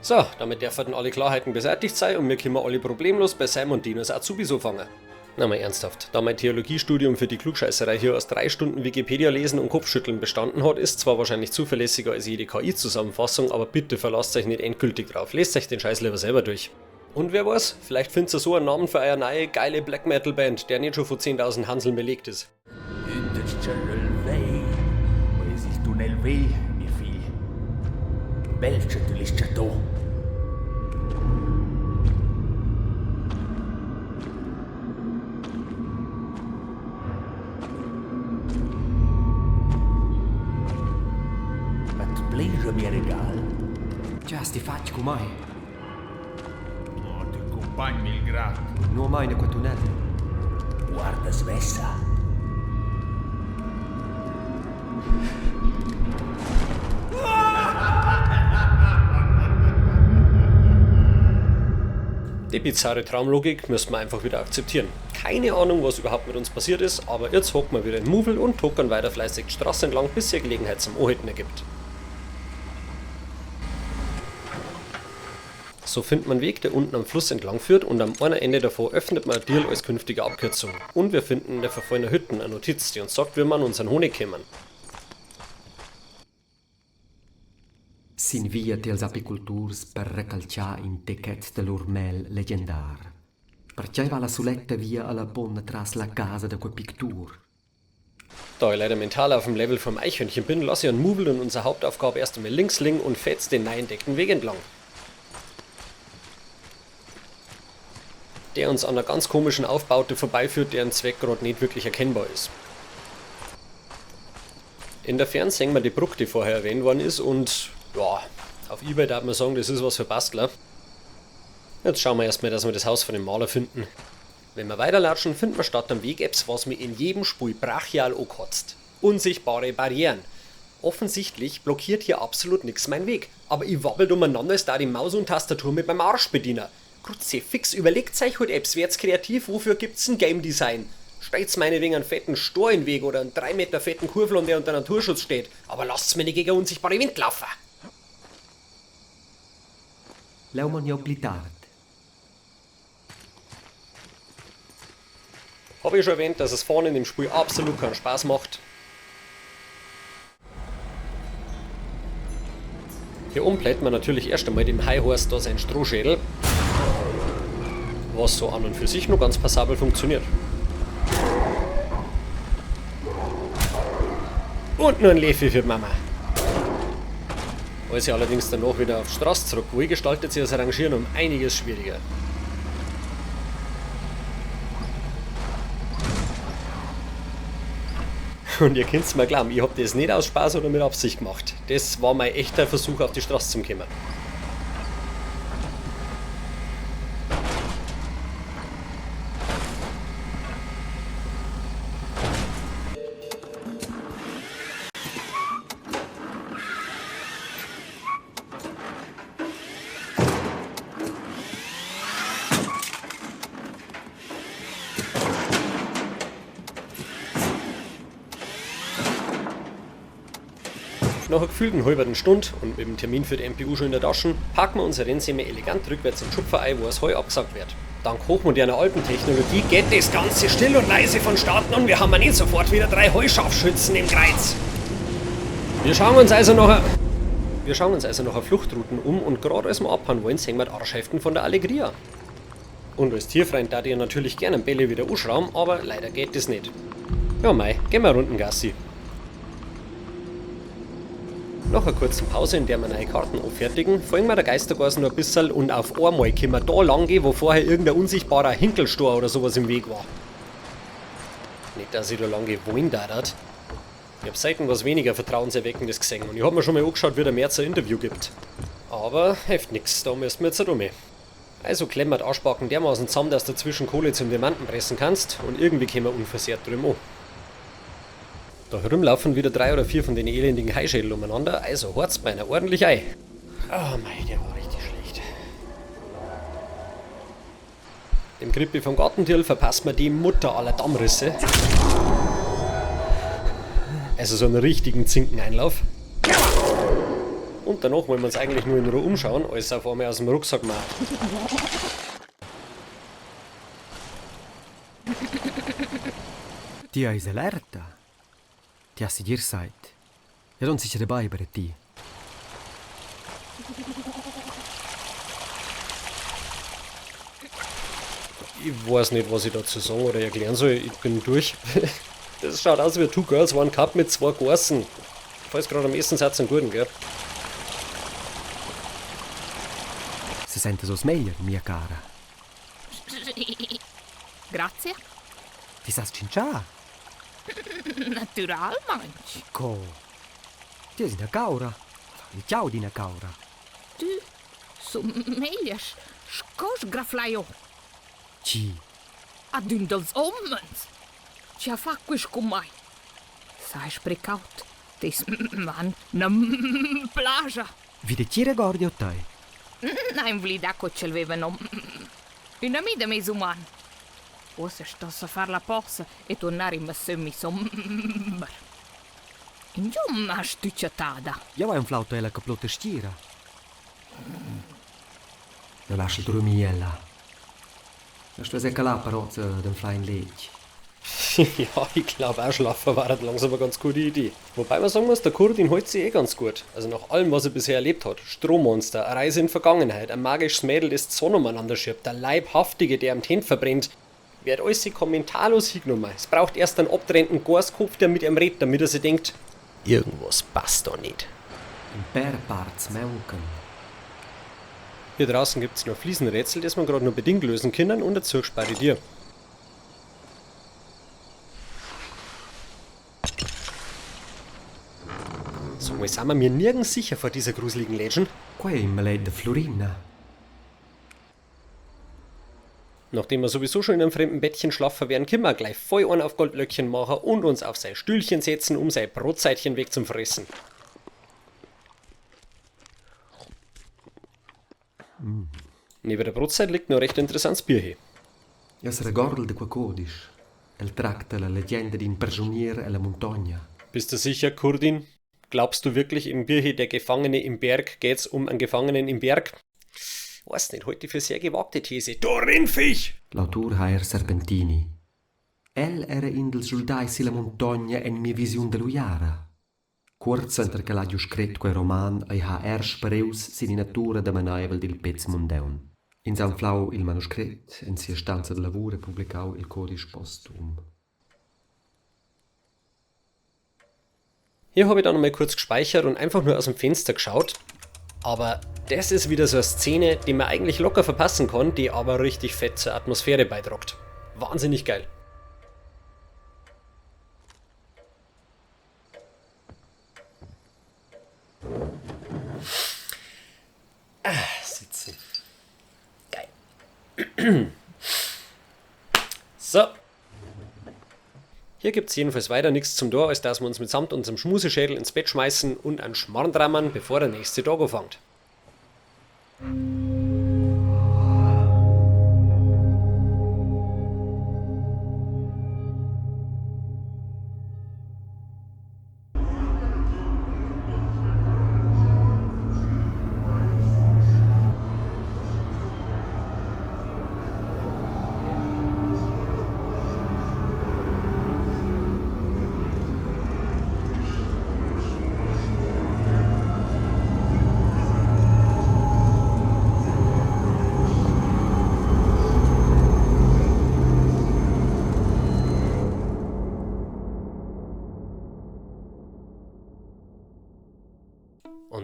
So, damit dürfen alle Klarheiten beseitigt sein und wir können alle problemlos bei Sam und Dinos Azubi fangen. Na mal ernsthaft, da mein Theologiestudium für die Klugscheißerei hier aus 3 Stunden Wikipedia lesen und Kopfschütteln bestanden hat, ist zwar wahrscheinlich zuverlässiger als jede KI-Zusammenfassung, aber bitte verlasst euch nicht endgültig drauf, lest euch den Scheiß lieber selber durch. Und wer weiß, vielleicht findet ihr so einen Namen für eure neue, geile Black Metal Band, der nicht schon von 10.000 Hanseln belegt ist. Blir-me regal. Già, sti facci come mai? Oh, ti compagni il grato. Non mai ne quattunelle. Guarda svessa. Die bizarre Traumlogik müssen wir einfach wieder akzeptieren. Keine Ahnung, was überhaupt mit uns passiert ist, aber jetzt hocken wir wieder in Movil und tuckern weiter fleißig die Straße entlang, bis sich Gelegenheit zum Anhalten ergibt. So findet man einen Weg, der unten am Fluss entlang führt und am einen Ende davon öffnet man ein Deal als künftige Abkürzung. Und wir finden in der verfallenen Hütte eine Notiz, die uns sagt, wie man unseren Honig kämmern. S'invia als apiculturs per recalciar in tequet de l'urmel legendar. Perché va la suletta via alla bonne tras la casa de quei pictur. Da ich leider mental auf dem Level vom Eichhörnchen bin, lasse ich einen Movil und unsere Hauptaufgabe erst einmal links liegen und fetz den neu entdeckten Weg entlang. Der uns an einer ganz komischen Aufbaute vorbeiführt, deren Zweck gerade nicht wirklich erkennbar ist. In der Ferne sehen wir die Brücke, die vorher erwähnt worden ist und ja, auf eBay darf man sagen, das ist was für Bastler. Jetzt schauen wir erstmal, dass wir das Haus von dem Maler finden. Wenn wir weiterlatschen, finden wir statt am Weg etwas, was mir in jedem Spiel brachial ankotzt. Unsichtbare Barrieren. Offensichtlich blockiert hier absolut nichts meinen Weg. Aber ich wabbelt umeinander, als da die Maus und Tastatur mit meinem Arsch bedienen. Kruzifix, überlegt euch halt Apps, werd's kreativ, wofür gibt's ein Game Design? Stellt's meinetwegen einen fetten Stor in den Weg oder einen 3 Meter fetten Kurvel, der unter Naturschutz steht. Aber lasst's mir nicht gegen unsichtbare Wind laufen. Leumann ja blitart. Habe ich schon erwähnt, dass es vorne in dem Spiel absolut keinen Spaß macht. Hier oben bläht man natürlich erst einmal dem Highhorse da seinen Strohschädel, was so an und für sich nur ganz passabel funktioniert. Und nur ein Löffel für die Mama. Als ich allerdings danach wieder auf die Straße zurück will, gestaltet sich das Rangieren um einiges schwieriger. Und ihr könnt's mir glauben, ich hab das nicht aus Spaß oder mit Absicht gemacht. Das war mein echter Versuch, auf die Straße zu kommen. Nach einer gefühlten halben Stunde und mit dem Termin für die MPU schon in der Tasche, packen wir unsere Rennsäme elegant rückwärts in den Schupfer ein, wo das Heu abgesagt wird. Dank hochmoderner Alpentechnologie geht das Ganze still und leise vonstatten und wir haben nicht sofort wieder 3 Heuscharfschützen im Kreuz. Wir schauen uns also noch eine Fluchtrouten um und gerade als wir abhauen wollen, sehen wir die Arschheften von der Allegria. Und als Tierfreund darf ich natürlich gerne einen Bälle wieder anschrauben, aber leider geht das nicht. Ja mei, gehen wir Runden Gassi. Nach nach einer kurzen Pause, in der wir neue Karten anfertigen, folgen wir der Geistergasse noch ein bisschen und auf einmal können wir da lang gehen, wo vorher irgendein unsichtbarer Hinkelstor oder sowas im Weg war. Nicht, dass ich da lang wollen darf. Ich habe selten was weniger Vertrauenserweckendes gesehen und ich habe mir schon mal angeschaut, wie der März ein Interview gibt. Aber hilft nix, da müssen wir jetzt um. Also klemmert Arschbacken dermaßen zusammen, dass du zwischen Kohle zum Diamanten pressen kannst und irgendwie kommen wir unversehrt drüben an. Da herum laufen wieder 3 oder 4 von den elendigen Haischädel umeinander, also hort's beinahe ordentlich ein. Oh mei, der war richtig schlecht. Dem Krippe vom Gartentier verpasst man die Mutter aller Dammrisse. Also so einen richtigen Zinkeneinlauf. Und danach wollen wir uns eigentlich nur in Ruhe umschauen, als auf einmal aus dem Rucksack macht. Ti hai alerta? Ti hast dir gesagt. Ja, dann sicher dabei bei dir. Ich weiß nicht, was ich dazu sagen oder erklären soll. Ich bin durch. Das schaut aus wie 2 Girls, 1 Cup mit 2 Gorsen. Falls gerade am ersten Satz einen guten, gell? Si sente so meglio, mia cara. Grazie. Ti sa cinciare? Naturalmente. Co? Ti sei una caura? Ciao di una caura. Du sommeliers skos graflaio. Ci. Adundels omens. Tja fakkus com mai. Sai sprecaut. Tes man na plaja. Vide ti ricordi o te? Nein, vlida co ce l'avevano. Una mida mesuman. O se sto a far la posa e tornare in semmi sommer. In giù una stucciatada. Ja vai un flauto ella che plotte stira. Da lascia dormiella. Da sto se cala parozza den flying lake. Ja, ich glaube auch schlafen war langsam eine ganz gute Idee. Wobei man sagen muss, der Kurdin hält sich ganz gut. Also nach allem, was er bisher erlebt hat. Strommonster, eine Reise in Vergangenheit, ein magisches Mädel, das die Sonne umeinander schiebt, der Leibhaftige, der am Tent verbrennt. Wird alles kommentarlos hingenommen. Es braucht erst einen abtrennenden Gorskopf, der mit ihm redet, damit er sich denkt, irgendwas passt da nicht. Ein Bärparts Menken. Hier draußen gibt es noch Fliesenrätsel, das man gerade nur bedingt lösen können und dazu spare ich dir. So, mal sind wir mir nirgends sicher vor dieser gruseligen Legend. Quei me l'è de Florina. Nachdem wir sowieso schon in einem fremden Bettchen schlafen werden, können wir gleich voll einen auf Goldlöckchen machen und uns auf sein Stühlchen setzen, um sein Brotzeitchen wegzufressen. Neben der Brotzeit liegt noch ein recht interessantes Bier hier. Ja, se ricorda di quel codice. El tracta la leggenda di un prigioniero alla montagna. Bist du sicher, Kurdin? Glaubst du wirklich, im Bier hier der Gefangene im Berg geht's um einen Gefangenen im Berg? Weiß nicht, heute für sehr gewagte These. Du Rindviech! L'autor Jair Serpentini. El era in del soldai silla montagna en mia vision de luiara. Kurz entre che l'ha scritto quel roman e ha spereus sin natura de manaivel del pezz mondaun. In San Flau il manoscritto, in sia stanza de lavoro pubblicau il codice postum. Hier habe ich dann nochmal kurz gespeichert und einfach nur aus dem Fenster geschaut. Aber das ist wieder so eine Szene, die man eigentlich locker verpassen kann, die aber richtig fett zur Atmosphäre beiträgt. Wahnsinnig geil. Sitzen. Geil. So. Hier gibt es jedenfalls weiter nichts zum Tor, als dass wir uns mitsamt unserem Schmuseschädel ins Bett schmeißen und einen Schmarrn drammern, bevor der nächste Tag anfängt.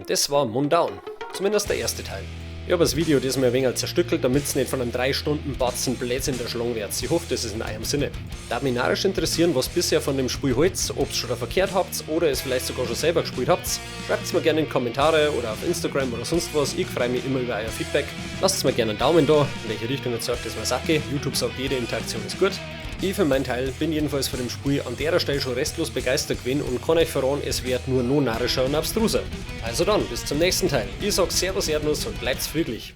das war Mundown. Zumindest der erste Teil. Ich habe das Video diesmal ein wenig zerstückelt, damit es nicht von einem 3-Stunden-Batzen Blödsinn der Schlange wird. Ich hoffe, das ist in eurem Sinne. Da mich narrisch interessieren, was bisher von dem Spiel haltet, ob es schon verkehrt habt oder es vielleicht sogar schon selber gespielt habt. Schreibt es mir gerne in die Kommentare oder auf Instagram oder sonst was. Ich freue mich immer über euer Feedback. Lasst mir gerne einen Daumen da, in welche Richtung ihr sagt, das war Sacke. YouTube sagt, jede Interaktion ist gut. Ich für meinen Teil bin jedenfalls von dem Spiel an der Stelle schon restlos begeistert gewesen und kann euch verraten, es wird nur noch narrischer und abstruser. Also dann, bis zum nächsten Teil. Ich sag Servus Erdnuss und bleibt's friedlich.